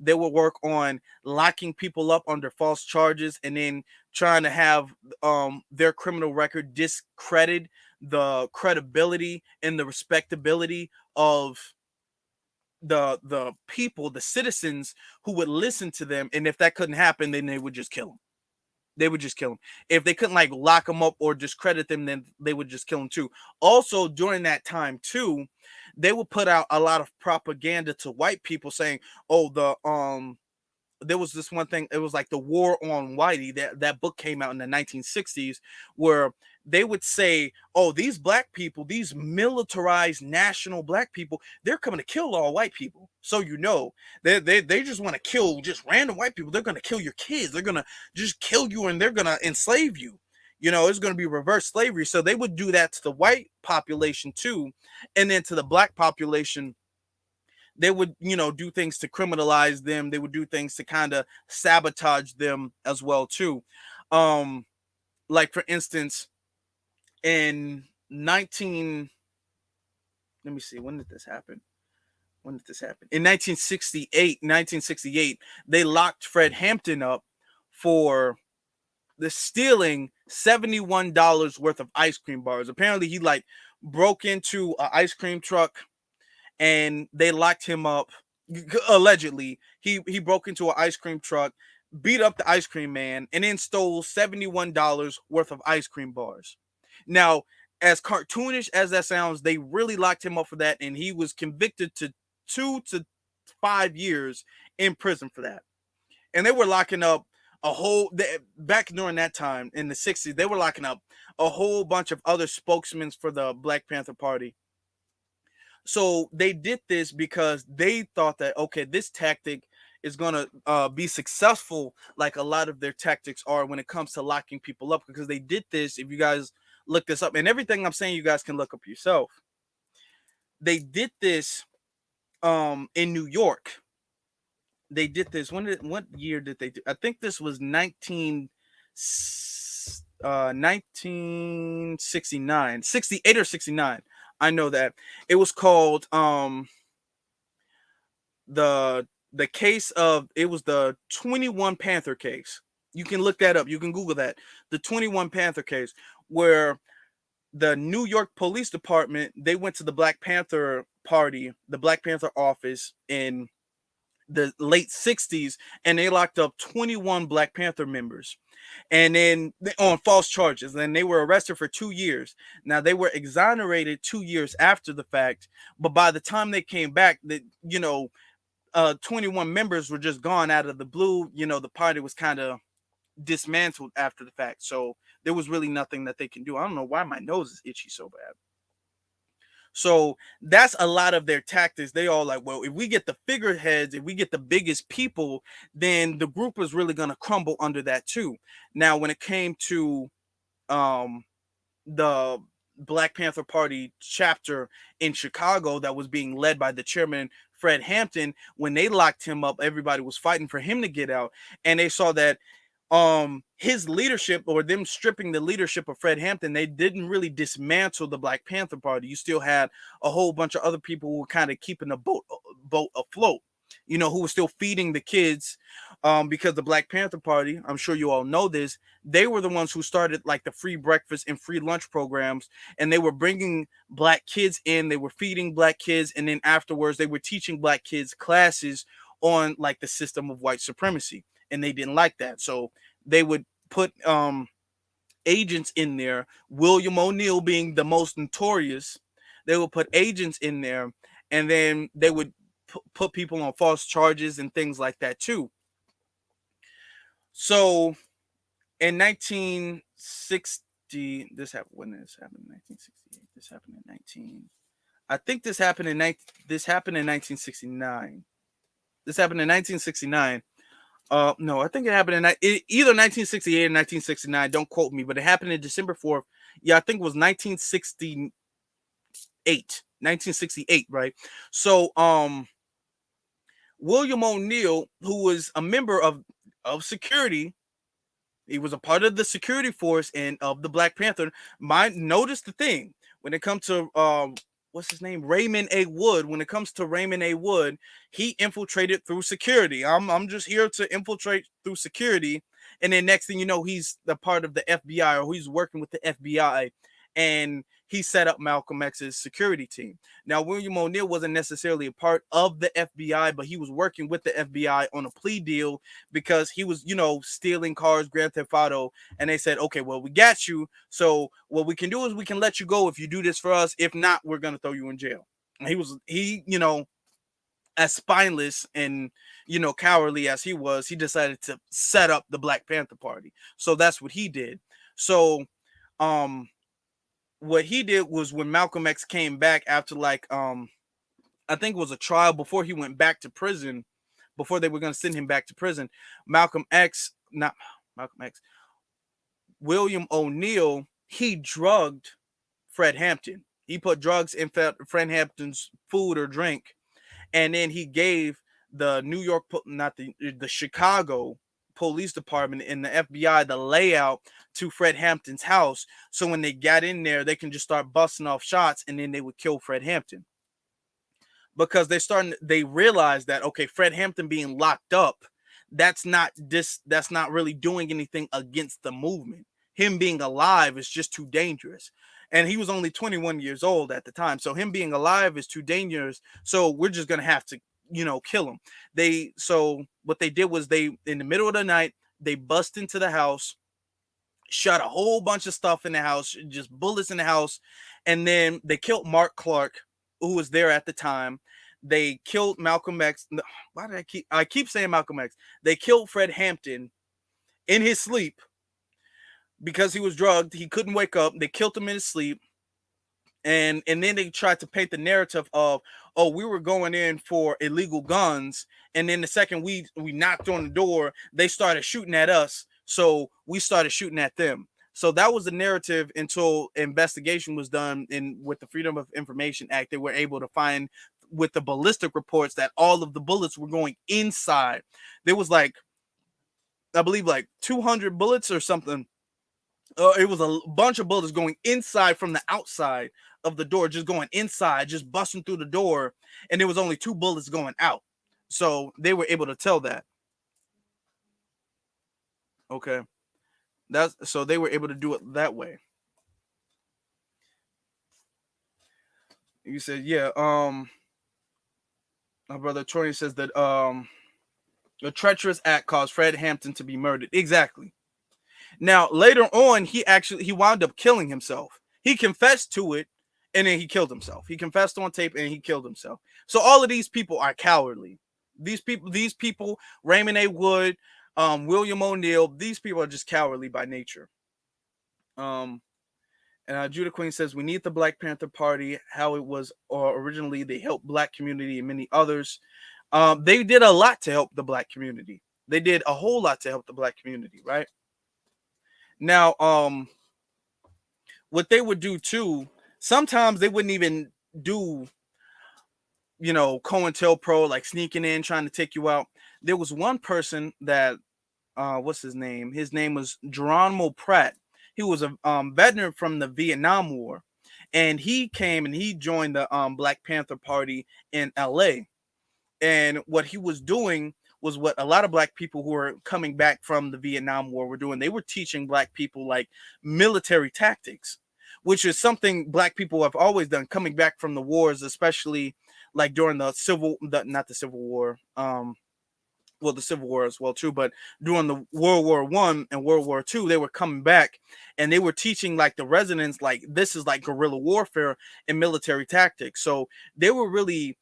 Speaker 2: They would work on locking people up under false charges, and then trying to have their criminal record discredit the credibility and the respectability of the people, the citizens who would listen to them. And if that couldn't happen, then they would just kill them. They would just kill them. If they couldn't like lock them up or discredit them, then they would just kill them too. Also, during that time too, they would put out a lot of propaganda to white people saying, "Oh, there was this one thing. It was like the War on Whitey. That book came out in the 1960s, where they would say, "Oh, these black people, these militarized national black people, they're coming to kill all white people." So they just want to kill just random white people. They're gonna kill your kids. They're gonna just kill you, and they're gonna enslave you. It's going to be reverse slavery. So they would do that to the white population too, and then to the black population, they would, do things to criminalize them. They would do things to kind of sabotage them as well too. Like for instance, in 19, let me see, when did this happen? In 1968, they locked Fred Hampton up for the stealing $71 worth of ice cream bars. Apparently he like broke into an ice cream truck, and they locked him up. Allegedly, he broke into an ice cream truck, beat up the ice cream man, and then stole $71 worth of ice cream bars. Now, as cartoonish as that sounds, they really locked him up for that, and he was convicted to 2 to 5 years in prison for that. And they were locking up back during that time in the 60s, they were locking up a whole bunch of other spokesmen for the Black Panther Party. So they did this because they thought that, okay, this tactic is going to be successful, like a lot of their tactics are when it comes to locking people up, because they did this. If you guys look this up, and everything I'm saying, you guys can look up yourself. They did this in New York. They did this. What year did they do? I think this was 1969, 68 or 69. I know that it was called the case of, it was the 21 Panther case. You can look that up. You can Google that. The 21 Panther case, where the New York Police Department, they went to the Black Panther Party, the Black Panther office in the late 60s, and they locked up 21 Black Panther members, and then on false charges. And they were arrested for 2 years. Now they were exonerated 2 years after the fact, but by the time they came back, 21 members were just gone out of the blue. The party was kind of dismantled after the fact, so there was really nothing that they can do. I don't know why my nose is itchy so bad. So that's a lot of their tactics. They all like, well, if we get the figureheads, if we get the biggest people, then the group is really going to crumble under that too. Now, when it came to the Black Panther Party chapter in Chicago that was being led by the chairman, Fred Hampton, when they locked him up, everybody was fighting for him to get out. And they saw that his leadership, or them stripping the leadership of Fred Hampton, they didn't really dismantle the Black Panther Party. You still had a whole bunch of other people who were kind of keeping the boat afloat, who were still feeding the kids, because the Black Panther Party, I'm sure you all know this, they were the ones who started like the free breakfast and free lunch programs, and they were bringing Black kids in, they were feeding Black kids, and then afterwards they were teaching Black kids classes on like the system of white supremacy. And they didn't like that, so they would put agents in there. William O'Neal being the most notorious, they would put agents in there, and then they would put people on false charges and things like that too. So in 1960, this happened. When this happened? 1968. This happened in 19. I think this happened in 1969. This happened in 1969. No, I think it happened in either 1968 or 1969. Don't quote me, but it happened in December 4th. Yeah, I think it was 1968. 1968, right? So, William O'Neal, who was a member of security, he was a part of the security force and of the Black Panther. Notice the thing when it comes to what's his name? Raymond A. Wood. When it comes to Raymond A. Wood, he infiltrated through security. I'm just here to infiltrate through security. And then next thing you know, he's the part of the FBI, or he's working with the FBI. And he set up Malcolm X's security team. Now, William O'Neal wasn't necessarily a part of the FBI, but he was working with the FBI on a plea deal because he was, stealing cars, Grand Theft Auto. And they said, okay, well, we got you. So what we can do is we can let you go if you do this for us. If not, we're going to throw you in jail. And he, as spineless and, cowardly as he was, he decided to set up the Black Panther Party. So that's what he did. So, what he did was when Malcolm X came back after I think it was a trial before he went back to prison, before they were going to send him back to prison, William O'Neal, he drugged Fred Hampton. He put drugs in Fred Hampton's food or drink, and then he gave the the Chicago Police Department and the FBI the layout to Fred Hampton's house. So when they got in there, they can just start busting off shots, and then they would kill Fred Hampton. Because they realized that, okay, Fred Hampton being locked up, that's not really doing anything against the movement. Him being alive is just too dangerous. And he was only 21 years old at the time. So him being alive is too dangerous. So we're just going to have to, kill him. So what they did was in the middle of the night, they bust into the house, shot a whole bunch of stuff in the house, just bullets in the house. And then they killed Mark Clark, who was there at the time. They killed Malcolm X. Why did I keep saying Malcolm X? They killed Fred Hampton in his sleep because he was drugged. He couldn't wake up. They killed him in his sleep. And then they tried to paint the narrative of, oh, we were going in for illegal guns, and then the second we knocked on the door, they started shooting at us, so we started shooting at them. So that was the narrative until investigation was done, and with the Freedom of Information Act, they were able to find with the ballistic reports that all of the bullets were going inside. There was I believe 200 bullets or something. It was a bunch of bullets going inside from the outside of the door, just going inside, just busting through the door. And there was only 2 bullets going out. So they were able to tell that. Okay. So they were able to do it that way. You said, yeah. My brother Torian says that A treacherous act caused Fred Hampton to be murdered. Exactly. Now, later on, he wound up killing himself. He confessed to it, and then he killed himself. He confessed on tape, and he killed himself. So all of these people are cowardly. These people, Raymond A. Wood, William O'Neill, these people are just cowardly by nature. And Judah Queen says, we need the Black Panther Party, how it was originally. They helped Black community and many others. They did a lot to help the Black community. They did a whole lot to help the Black community, right? Now, what they would do too, sometimes they wouldn't even do, COINTELPRO, like sneaking in, trying to take you out. There was one person that, what's his name? His name was Geronimo Pratt. He was a veteran from the Vietnam War, and he came and he joined the Black Panther Party in LA. And what he was doing was what a lot of Black people who were coming back from the Vietnam War were doing. They were teaching Black people like military tactics, which is something Black people have always done, coming back from the wars, especially like during the Civil War, the Civil War as well too, but during the World War I and World War II, they were coming back and they were teaching like the residents, like this is like guerrilla warfare and military tactics. So they were really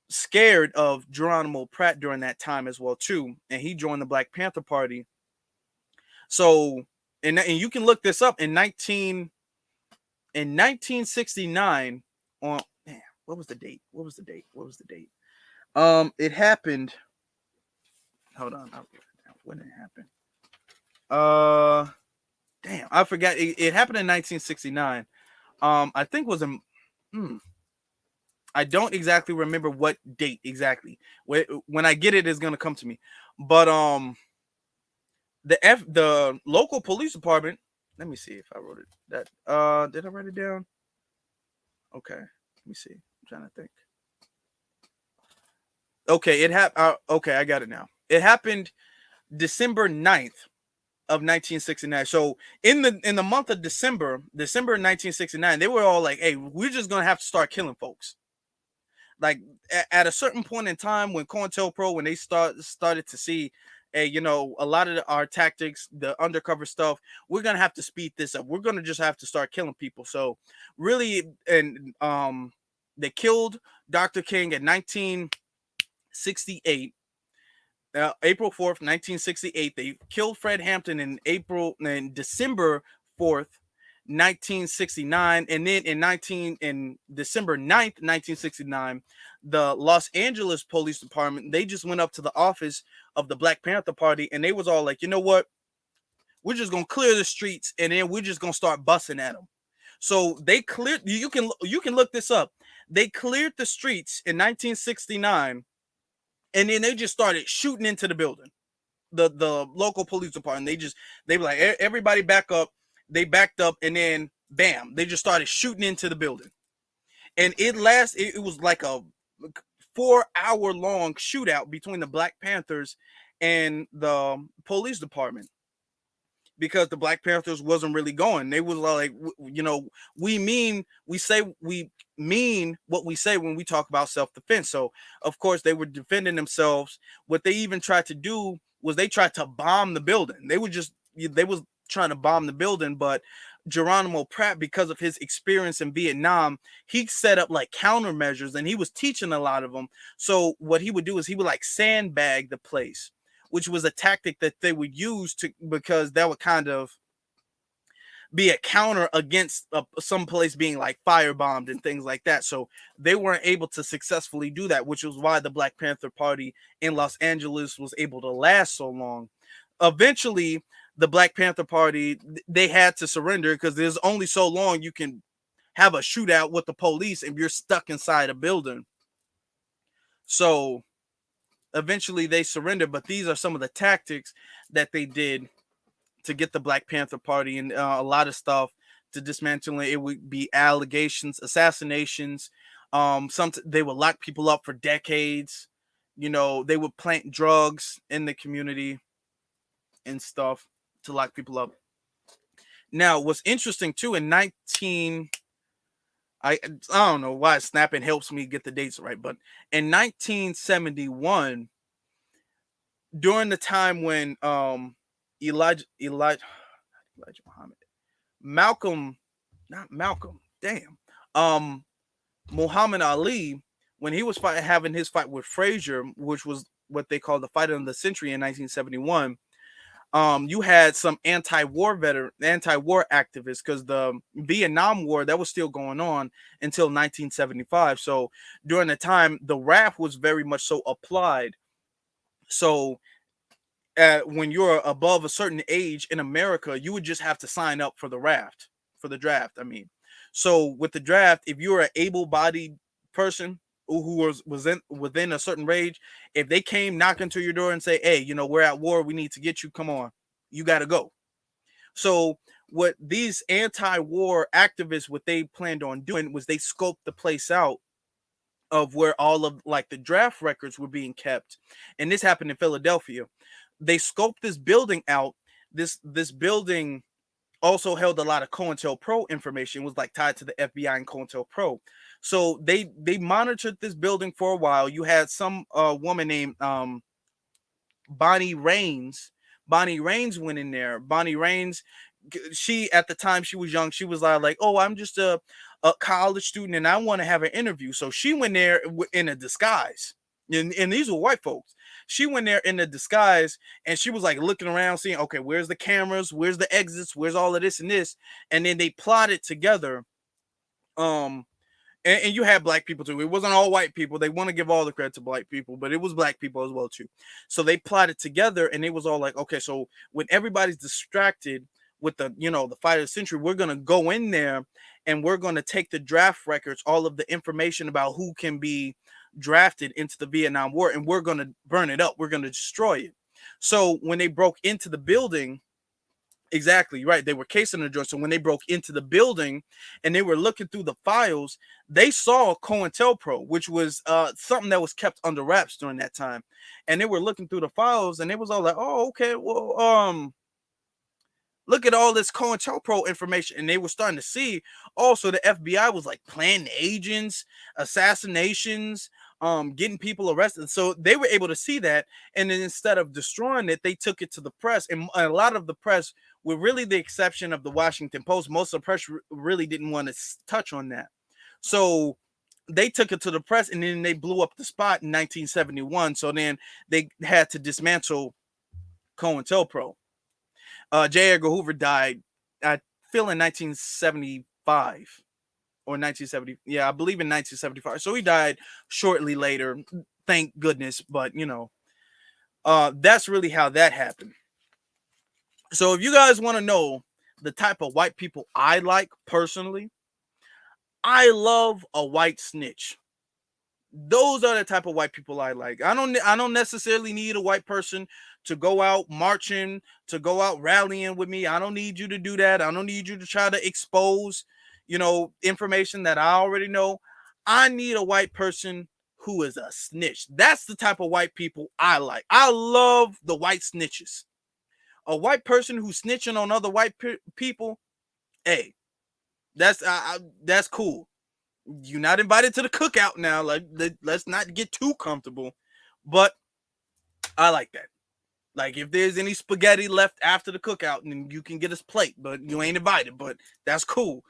Speaker 2: scared of Geronimo Pratt during that time as well too, and he joined the Black Panther Party. So and you can look this up in 1969 on what was the date? It happened. Hold on. When did it happen? Damn, I forgot. It happened in 1969. I think it was in. I don't exactly remember what date exactly. When I get it, it's gonna come to me. But the local police department. Let me see if I wrote it. Did I write it down? Okay, let me see. I'm trying to think. Okay, okay, I got it now. It happened December 9th of 1969. So in the month of December 1969, they were all like, "Hey, we're just gonna have to start killing folks." Like at a certain point in time, when COINTELPRO, when they started to see, hey, a lot of our tactics, the undercover stuff, we're gonna have to speed this up. We're gonna just have to start killing people. So really, and they killed Dr. King in 1968. April 4th, 1968. They killed Fred Hampton in December 4th, 1969. And then in December 9th, 1969, the Los Angeles Police Department, they just went up to the office of the Black Panther Party, and they was all like, you know what? We're just gonna clear the streets, and then we're just gonna start busting at them. So they cleared. You can look this up. They cleared the streets in 1969. And then they just started shooting into the building. The local police department, they were like, everybody back up. They backed up, and then bam, they just started shooting into the building. And it was like a 4-hour long shootout between the Black Panthers and the police department, because the Black Panthers wasn't really going. They was like, we mean what we say when we talk about self-defense. So of course they were defending themselves. What they even tried to do was they tried to bomb the building. They was trying to bomb the building, but Geronimo Pratt, because of his experience in Vietnam, he set up like countermeasures, and he was teaching a lot of them. So what he would do is he would like sandbag the place, which was a tactic that they would use because that would kind of be a counter against some place being like firebombed and things like that. So they weren't able to successfully do that, which was why the Black Panther Party in Los Angeles was able to last so long. Eventually, the Black Panther Party, they had to surrender, because there's only so long you can have a shootout with the police if you're stuck inside a building. So eventually they surrendered, but these are some of the tactics that they did to get the Black Panther Party, and a lot of stuff to dismantle it. It would be allegations, assassinations. They would lock people up for decades. They would plant drugs in the community and stuff to lock people up. Now, what's interesting too, I don't know why snapping helps me get the dates right, but in 1971, during the time when Elijah Muhammad, Malcolm, not Malcolm, damn, um Muhammad Ali, when he was having his fight with Frazier, which was what they called the fight of the century in 1971. You had some anti-war activists, because the Vietnam War that was still going on until 1975. So during the time, the raft was very much so applied. So when you're above a certain age in America, you would just have to sign up for the draft. I mean, so with the draft, if you're an able-bodied person who within a certain range, if they came knocking to your door and say, "Hey, we're at war, we need to get you. Come on, you got to go." So what these anti-war activists, what they planned on doing was they scoped the place out of where all of like the draft records were being kept, and this happened in Philadelphia. They scoped this building out. This building also held a lot of COINTELPRO information. It was like tied to the FBI and COINTELPRO. So they monitored this building for a while. You had some woman named Bonnie Raines. Bonnie Raines went in there. Bonnie Raines, she at the time she was young. She was like, "Oh, I'm just a college student and I want to have an interview." So she went there in a disguise. And these were white folks. She went there in a disguise and she was like looking around, seeing, okay, where's the cameras? Where's the exits? Where's all of this and this? And then they plotted together. Um, and you had black people too. It wasn't all white people. They want to give all the credit to black people, but it was black people as well too. So they plotted together, and it was all like, okay, so when everybody's distracted with the fight of the century, we're gonna go in there and we're gonna take the draft records, all of the information about who can be drafted into the Vietnam War, and we're gonna burn it up. We're gonna destroy it. So when they broke into the building, exactly right. They were casing the joint. So when they broke into the building and they were looking through the files, they saw COINTELPRO, which was something that was kept under wraps during that time. And they were looking through the files, and it was all like, "Oh, okay, well, look at all this COINTELPRO information." And they were starting to see also the FBI was like planning agents, assassinations, getting people arrested. So they were able to see that. And then instead of destroying it, they took it to the press. And a lot of the press, with really the exception of the Washington Post, most of the press really didn't want to touch on that. So they took it to the press, and then they blew up the spot in 1971. So then they had to dismantle COINTELPRO. J Edgar Hoover died, I feel, in 1975 or 1970. Yeah, I believe in 1975. So he died shortly later. Thank goodness. But that's really how that happened. So if you guys want to know the type of white people I like personally, I love a white snitch. Those are the type of white people I like. I don't necessarily need a white person to go out marching, to go out rallying with me. I don't need you to do that. I don't need you to try to expose, information that I already know. I need a white person who is a snitch. That's the type of white people I like. I love the white snitches. A white person who's snitching on other white people, hey, that's cool. You're not invited to the cookout now. Like, let's not get too comfortable. But I like that. Like, if there's any spaghetti left after the cookout, then you can get a plate, but you ain't invited. But that's cool.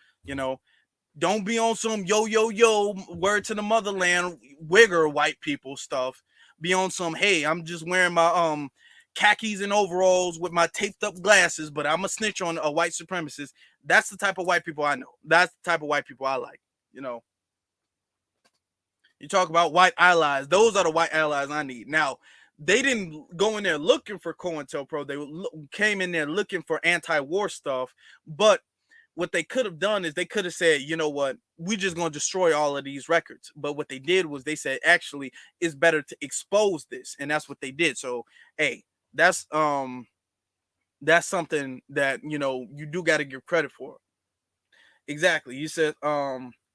Speaker 2: Don't be on some yo word to the motherland wigger white people stuff. Be on some, hey, I'm just wearing my khakis and overalls with my taped up glasses, but I'm a snitch on a white supremacist. That's the type of white people I know. That's the type of white people I like. You talk about white allies. Those are the white allies I need. Now, they didn't go in there looking for COINTELPRO. They came in there looking for anti-war stuff. But what they could have done is they could have said, you know what, we're just going to destroy all of these records. But what they did was they said, actually, it's better to expose this. And that's what they did. So, hey, that's something that, you do got to give credit for. Exactly. You said,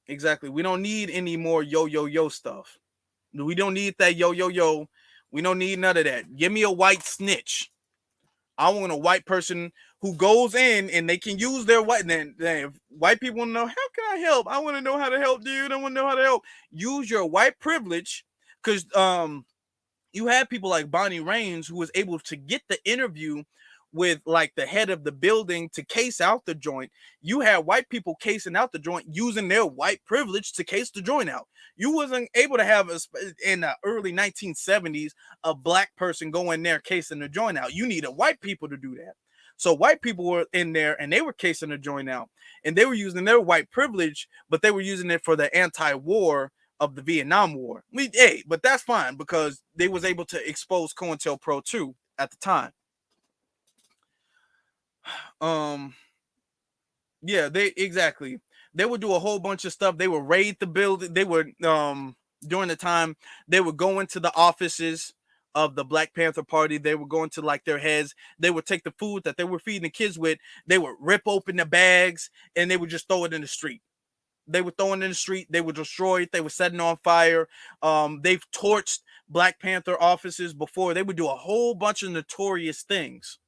Speaker 2: exactly. We don't need any more yo stuff. We don't need that yo. We don't need none of that. Give me a white snitch. I want a white person who goes in and they can use their white. Then if white people want to know, how can I help? I want to know how to help, dude. I want to know how to help. Use your white privilege, because you had people like Bonnie Raines, who was able to get the interview with like the head of the building to case out the joint. You had white people casing out the joint using their white privilege to case the joint out. You wasn't able to have in the early 1970s a black person go in there casing the joint out. You needed white people to do that. So white people were in there and they were casing the joint out, and they were using their white privilege, but they were using it for the anti-war of the Vietnam War. But that's fine because they was able to expose COINTELPRO too at the time. Yeah, they would do a whole bunch of stuff. They would raid the building. They would during the time they would go into the offices of the Black Panther Party. They would go into like their heads. They would take the food that they were feeding the kids with. They would rip open the bags and they would just throw it in the street. They would throw it in the street. They would destroy it. They were setting on fire. They've torched Black Panther offices before. They would do a whole bunch of notorious things.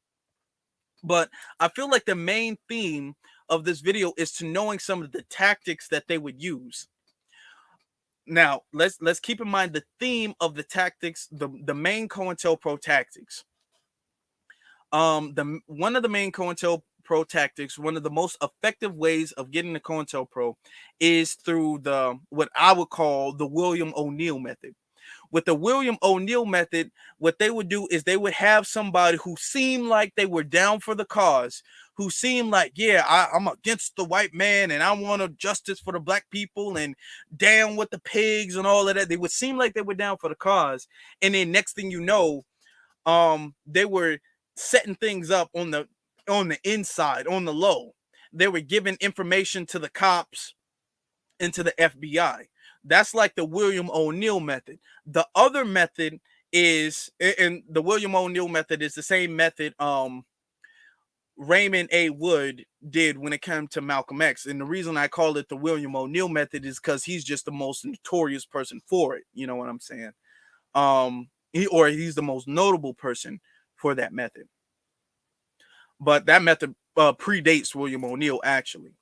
Speaker 2: But I feel like the main theme of this video is to knowing some of the tactics that they would use. Now, let's keep in mind the theme of the tactics, the main COINTELPRO tactics. One of the main COINTELPRO tactics, one of the most effective ways of getting the COINTELPRO is through what I would call the William O'Neill method. With the William O'Neill method, what they would do is they would have somebody who seemed like they were down for the cause, who seemed like, yeah, I'm against the white man and I want a justice for the black people and down with the pigs and all of that. They would seem like they were down for the cause. And then next thing you know, they were setting things up on the inside, on the low. They were giving information to the cops and to the FBI. That's like the William O'Neill method. The other method is, and the William O'Neill method is the same method Raymond A. Wood did when it came to Malcolm X. And the reason I call it the William O'Neill method is because he's just the most notorious person for it. You know what I'm saying? He's the most notable person for that method. But that method predates William O'Neill, actually.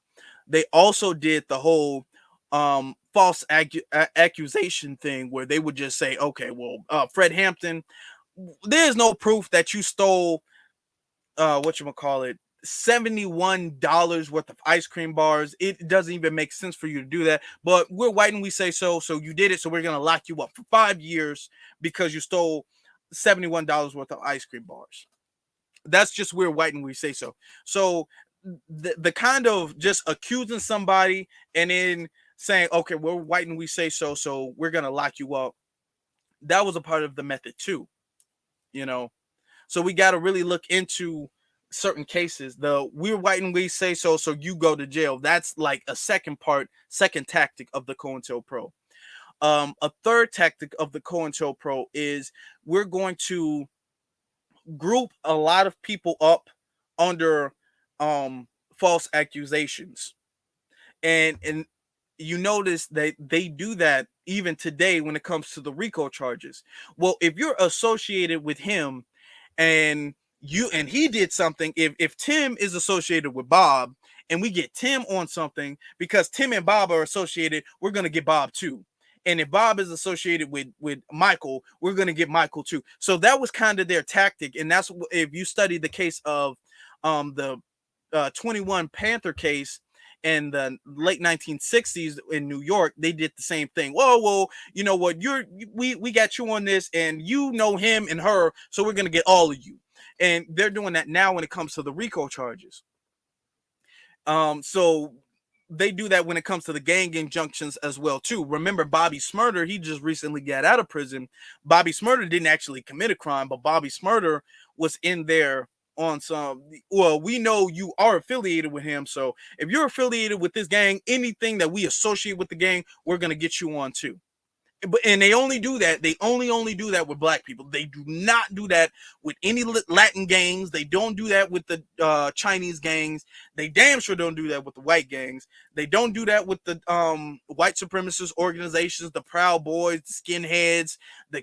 Speaker 2: They also did the whole false accusation thing where they would just say, okay, well, Fred Hampton, there's no proof that you stole $71 worth of ice cream bars. It doesn't even make sense for you to do that, but we're white and we say so you did it, so we're gonna lock you up for 5 years because you stole $71 worth of ice cream bars. That's just we're white and we say so. So the kind of just accusing somebody and then saying, okay, we're white and we say so we're gonna lock you up, that was a part of the method too, you know. So we got to really look into certain cases. The we're white and we say so you go to jail, that's like a second tactic of the COINTELPRO. A third tactic of the COINTELPRO is we're going to group a lot of people up under false accusations, and you notice that they do that even today when it comes to the RICO charges. Well, if you're associated with him and he did something, if Tim is associated with Bob and we get Tim on something, because Tim and Bob are associated, we're going to get Bob too. And if Bob is associated with Michael, we're going to get Michael too. So that was kind of their tactic. And that's, if you study the case of the 21 Panther case in the late 1960s in New York, they did the same thing. Well, you know what, we got you on this and you know him and her, so we're going to get all of you. And they're doing that now when it comes to the RICO charges. So they do that when it comes to the gang injunctions as well too. Remember Bobby Smurder, he just recently got out of prison. Bobby Smurder didn't actually commit a crime, but Bobby Smurder was in there on some, well, we know you are affiliated with him, so if you're affiliated with this gang, anything that we associate with the gang, we're going to get you on too. And they only do that. They only do that with black people. They do not do that with any Latin gangs. They don't do that with the Chinese gangs. They damn sure don't do that with the white gangs. They don't do that with the white supremacist organizations, the Proud Boys, the Skinheads, the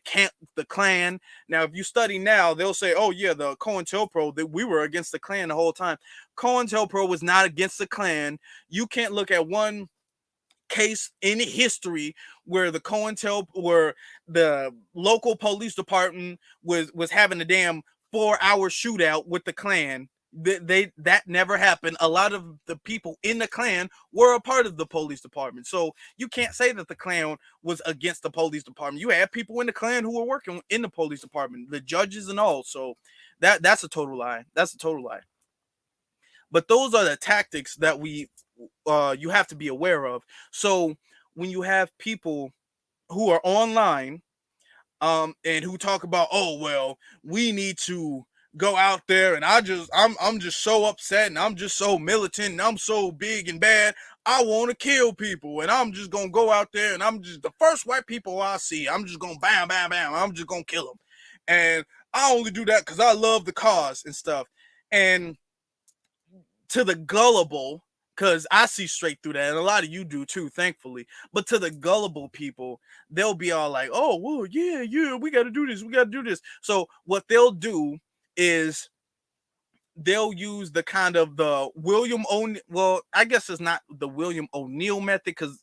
Speaker 2: Klan. Now, if you study now, they'll say, "Oh yeah, the COINTELPRO, that we were against the Klan the whole time." COINTELPRO was not against the Klan. You can't look at one case in history where where the local police department was having a damn 4-hour shootout with the Klan. That never happened. A lot of the people in the Klan were a part of the police department, so you can't say that the Klan was against the police department. You had people in the Klan who were working in the police department, the judges and all. So that's a total lie. That's a total lie. But those are the tactics that you have to be aware of. So when you have people who are online and who talk about, oh well, we need to go out there, and I'm just so upset, and I'm just so militant, and I'm so big and bad, I want to kill people, and I'm just gonna go out there, and I'm just the first white people I see, I'm just gonna bam bam bam, I'm just gonna kill them. And I only do that because I love the cause and stuff. And to the gullible, because I see straight through that, and a lot of you do too, thankfully. But to the gullible people, they'll be all like, oh, well, yeah, we got to do this. We got to do this. So what they'll do is they'll use the kind of the William O'Neill. Well, I guess it's not the William O'Neill method, because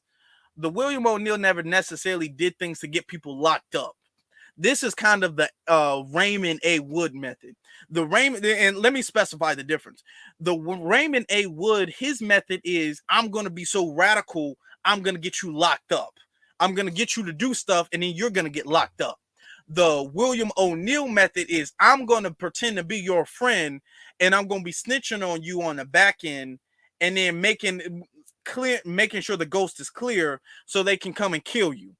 Speaker 2: the William O'Neill never necessarily did things to get people locked up. This is kind of the Raymond A. Wood method. The Raymond, and let me specify the difference. The Raymond A. Wood, his method is, I'm going to be so radical, I'm going to get you locked up. I'm going to get you to do stuff, and then you're going to get locked up. The William O'Neill method is, I'm going to pretend to be your friend, and I'm going to be snitching on you on the back end, and then making sure the ghost is clear so they can come and kill you.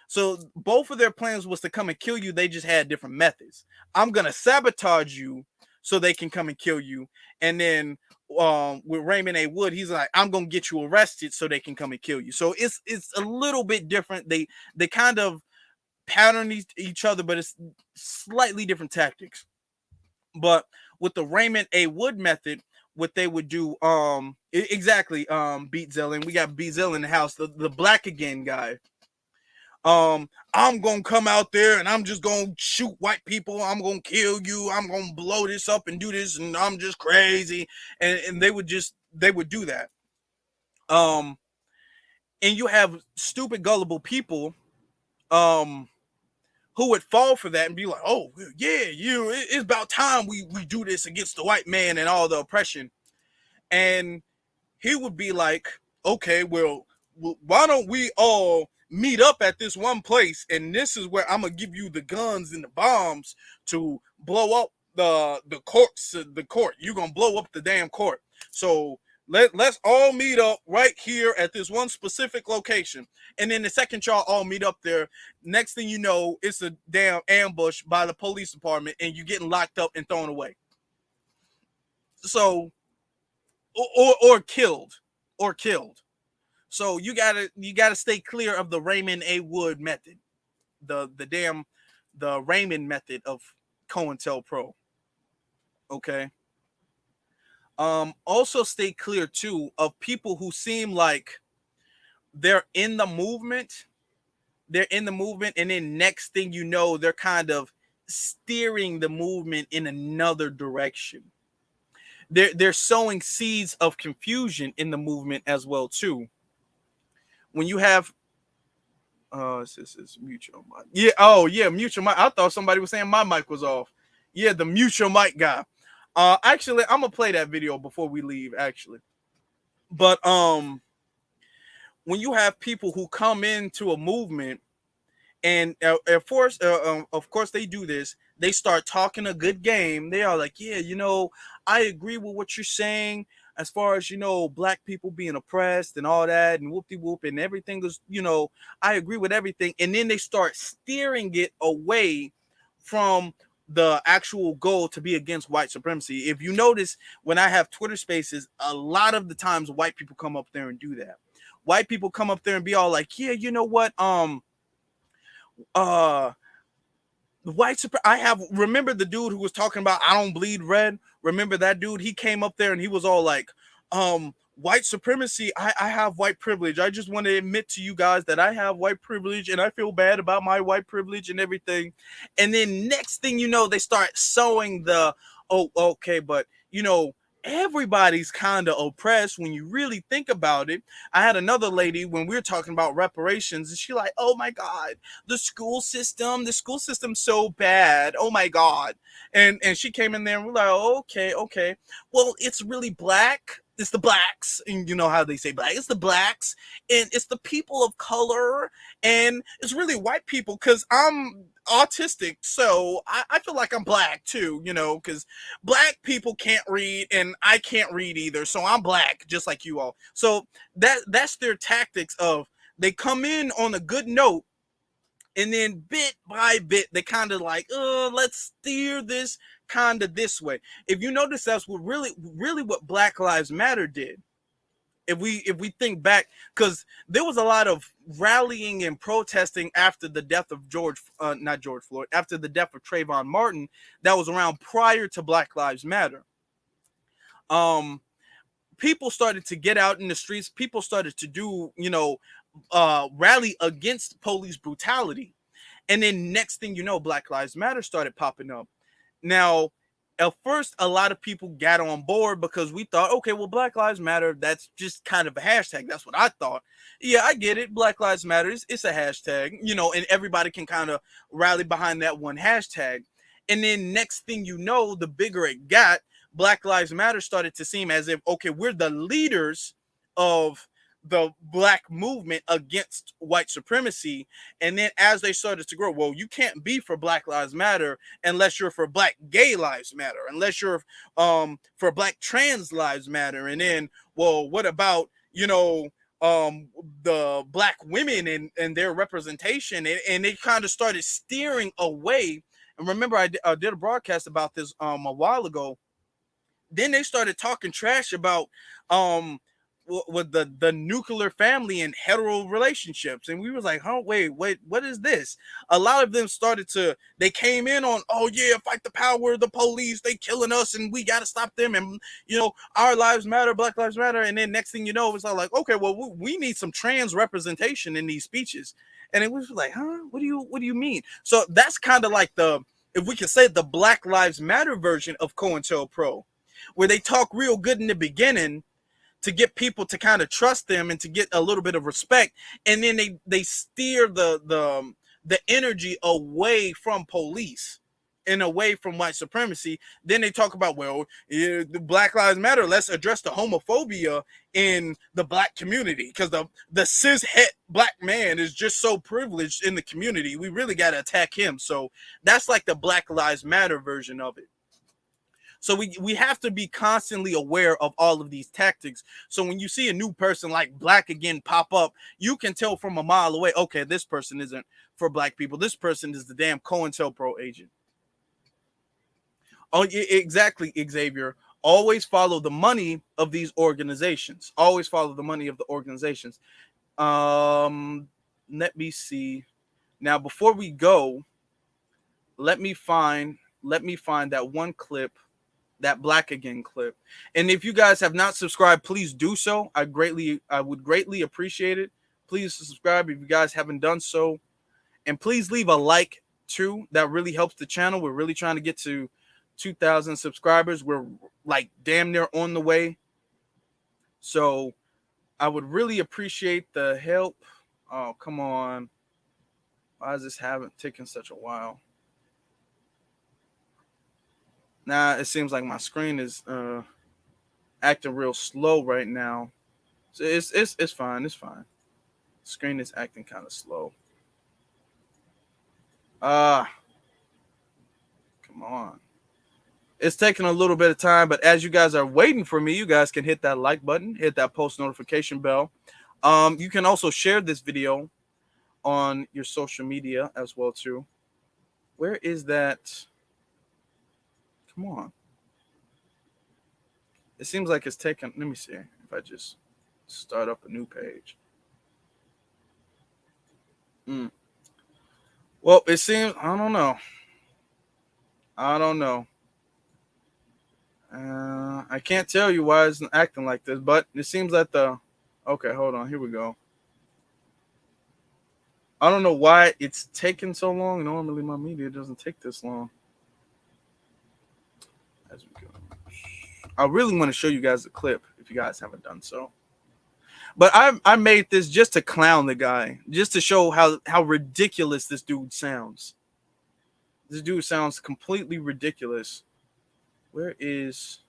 Speaker 2: So both of their plans was to come and kill you. They just had different methods. I'm going to sabotage you so they can come and kill you. And then with Raymond A. Wood, he's like, I'm going to get you arrested so they can come and kill you. So it's a little bit different. They kind of pattern each other, but it's slightly different tactics. But with the Raymond A. Wood method, what they would do, exactly, Beat Zell, we got Beat Zell in the house, the Black Again guy. I'm gonna come out there and I'm just gonna shoot white people. I'm gonna kill you. I'm gonna blow this up and do this, and I'm just crazy. And they would do that. And you have stupid, gullible people, who would fall for that and be like, oh yeah, it's about time we do this against the white man and all the oppression. And he would be like, okay, well, why don't we all meet up at this one place, and this is where I'm gonna give you the guns and the bombs to blow up the court. You're gonna blow up the damn court. So let's all meet up right here at this one specific location. And then the second y'all all meet up there, next thing you know, it's a damn ambush by the police department, and you're getting locked up and thrown away. So or killed. So you gotta stay clear of the Raymond A. Wood method, the Raymond method of COINTELPRO. Okay. Also stay clear too of people who seem like they're in the movement. And then next thing you know, they're kind of steering the movement in another direction. They're sowing seeds of confusion in the movement as well too. When you have it's mutual mic. Yeah, oh yeah, mutual mic. I thought somebody was saying my mic was off. Yeah, the mutual mic guy. Actually, I'm gonna play that video before we leave, actually. But when you have people who come into a movement, and of course they do this, they start talking a good game. They are like, yeah, I agree with what you're saying as far as, black people being oppressed and all that, and whoop-de-whoop, and everything is, I agree with everything. And then they start steering it away from the actual goal to be against white supremacy. If you notice, when I have Twitter spaces, a lot of the times white people come up there and do that. White people come up there and be all like, yeah, you know what? Remember the dude who was talking about I don't bleed red? Remember that dude? He came up there and he was all like, white supremacy, I have white privilege. I just want to admit to you guys that I have white privilege, and I feel bad about my white privilege and everything. And then next thing you know, they start sowing the, oh, okay, but everybody's kind of oppressed when you really think about it. I had another lady when we were talking about reparations, and she like, oh my God, the school system's so bad. Oh my God. And she came in there and we're like, okay. Well, it's really black. It's the blacks, and you know how they say black. It's the blacks, and it's the people of color, and it's really white people because I'm autistic, so I feel like I'm black too, you know, because black people can't read and I can't read either, so I'm black just like you all. So that's their tactics of they come in on a good note, and then bit by bit they kind of like, let's steer this kind of this way. If you notice, that's what really what Black Lives Matter did. If we think back, because there was a lot of rallying and protesting after the death of not George Floyd, after the death of Trayvon Martin, that was around prior to Black Lives Matter. People started to get out in the streets. People started to do, rally against police brutality. And then next thing you know, Black Lives Matter started popping up. Now, at first, a lot of people got on board because we thought, okay, well, Black Lives Matter, that's just kind of a hashtag. That's what I thought. Yeah, I get it. Black Lives Matter, it's a hashtag, and everybody can kind of rally behind that one hashtag. And then next thing you know, the bigger it got, Black Lives Matter started to seem as if, okay, we're the leaders of the black movement against white supremacy. And then as they started to grow, well, you can't be for Black Lives Matter unless you're for Black Gay Lives Matter, unless you're for Black Trans Lives Matter. And then, well, what about, the Black women and their representation? And they kind of started steering away. And remember, I did a broadcast about this a while ago. Then they started talking trash about with the nuclear family and hetero relationships, and we was like, wait, what is this? A lot of them they came in on, oh yeah, fight the power of the police, they killing us and we got to stop them, and our lives matter, Black Lives Matter. And then next thing you know, it's all like, okay, well, we need some trans representation in these speeches. And it was like, what do you mean? So that's kind of like if we could say, the Black Lives Matter version of COINTELPRO, where they talk real good in the beginning to get people to kind of trust them and to get a little bit of respect, and then they steer the energy away from police and away from white supremacy. Then they talk about, well, the Black Lives Matter, let's address the homophobia in the black community, because the cishet black man is just so privileged in the community. We really got to attack him. So that's like the Black Lives Matter version of it. So we have to be constantly aware of all of these tactics. So when you see a new person like Black Again pop up, you can tell from a mile away, okay, this person isn't for black people. This person is the damn COINTELPRO agent. Oh, exactly, Xavier. Always follow the money of these organizations. Always follow the money of the organizations. Let me see. Now, before we go, let me find that one clip, that Black Again clip. And if you guys have not subscribed, please do so. I would greatly appreciate it. Please subscribe if you guys haven't done so. And please leave a like too. That really helps the channel. We're really trying to get to 2,000 subscribers. We're like damn near on the way. So I would really appreciate the help. Oh, come on. Why is this taking such a while? Now it seems like my screen is acting real slow right now. So it's fine. It's fine. The screen is acting kind of slow. Come on. It's taking a little bit of time, but as you guys are waiting for me, you guys can hit that like button, hit that post notification bell. You can also share this video on your social media as well too. Where is that? Come on. It seems like it's taking. Let me see if I just start up a new page. Well, it seems, I don't know. I can't tell you why it's acting like this, but it seems that okay, hold on. Here we go. I don't know why it's taking so long. Normally my media doesn't take this long. As we go. I really want to show you guys the clip if you guys haven't done so. But I made this just to clown the guy, just to show how ridiculous this dude sounds. This dude sounds completely ridiculous. Where is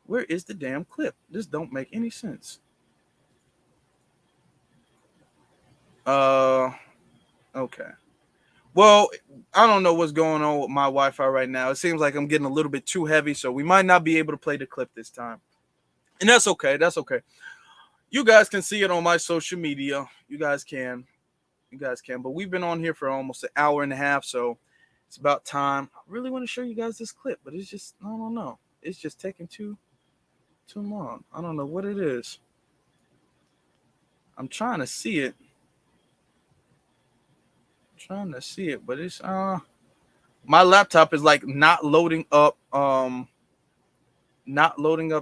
Speaker 2: the damn clip? This don't make any sense. Okay. Well, I don't know what's going on with my Wi-Fi right now. It seems like I'm getting a little bit too heavy, so we might not be able to play the clip this time. And that's okay. That's okay. You guys can see it on my social media. You guys can. But we've been on here for almost an hour and a half, so it's about time. I really want to show you guys this clip, but it's just, I don't know. It's just taking too long. I don't know what it is. I'm trying to see it. But it's my laptop is like not loading up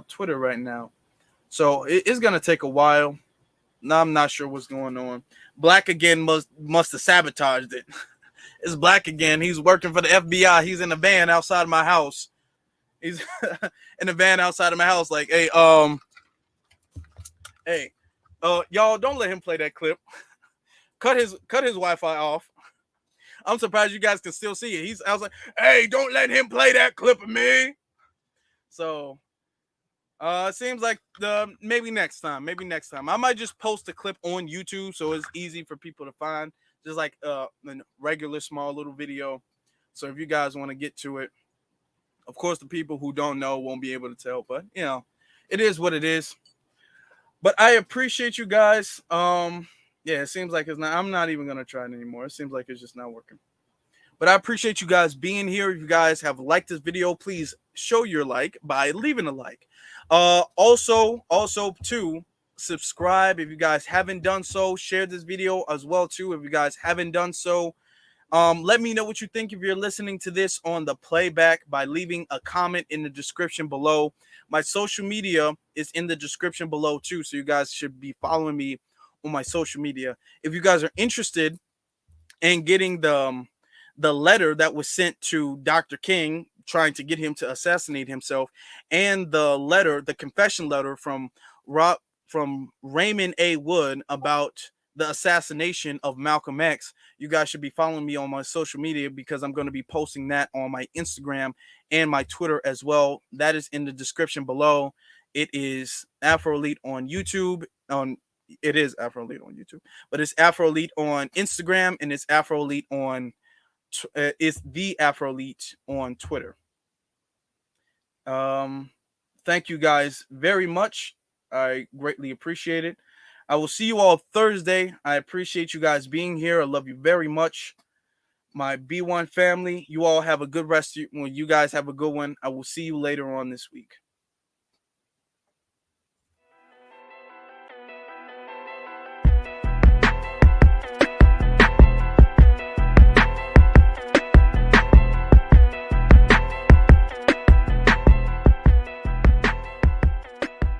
Speaker 2: Twitter right now. So it's gonna take a while. Now I'm not sure what's going on. Black again must have sabotaged it. It's Black again. He's working for the FBI. He's in a van outside of my house. He's in a van outside of my house. Like, hey, y'all don't let him play that clip. Cut his Wi-Fi off. I'm surprised you guys can still see it. I was like, hey, don't let him play that clip of me. So it seems like maybe next time. I might just post a clip on YouTube so it's easy for people to find. Just like a regular small little video. So if you guys want to get to it, of course the people who don't know won't be able to tell, but you know, it is what it is. But I appreciate you guys. Yeah, it seems like I'm not even gonna try it anymore. It seems like it's just not working. But I appreciate you guys being here. If you guys have liked this video, please show your like by leaving a like. Also too, subscribe if you guys haven't done so. Share this video as well too if you guys haven't done so. Let me know what you think if you're listening to this on the playback by leaving a comment in the description below. My social media is in the description below too, so you guys should be following me on my social media. If you guys are interested in getting the letter that was sent to Dr. King trying to get him to assassinate himself, and the confession letter from Raymond A. Wood about the assassination of Malcolm X, you guys should be following me on my social media because I'm going to be posting that on my Instagram and my Twitter as well. That is in the description below. It is Afro Elite on YouTube. It is Afro Elite on YouTube, but it's Afro Elite on Instagram, and it's Afro Elite on it's the Afro Elite on Twitter. Thank you guys very much. I greatly appreciate it. I will see you all Thursday. I appreciate you guys being here. I love you very much. My B1 family, you all have a good rest. You guys have a good one. I will see you later on this week.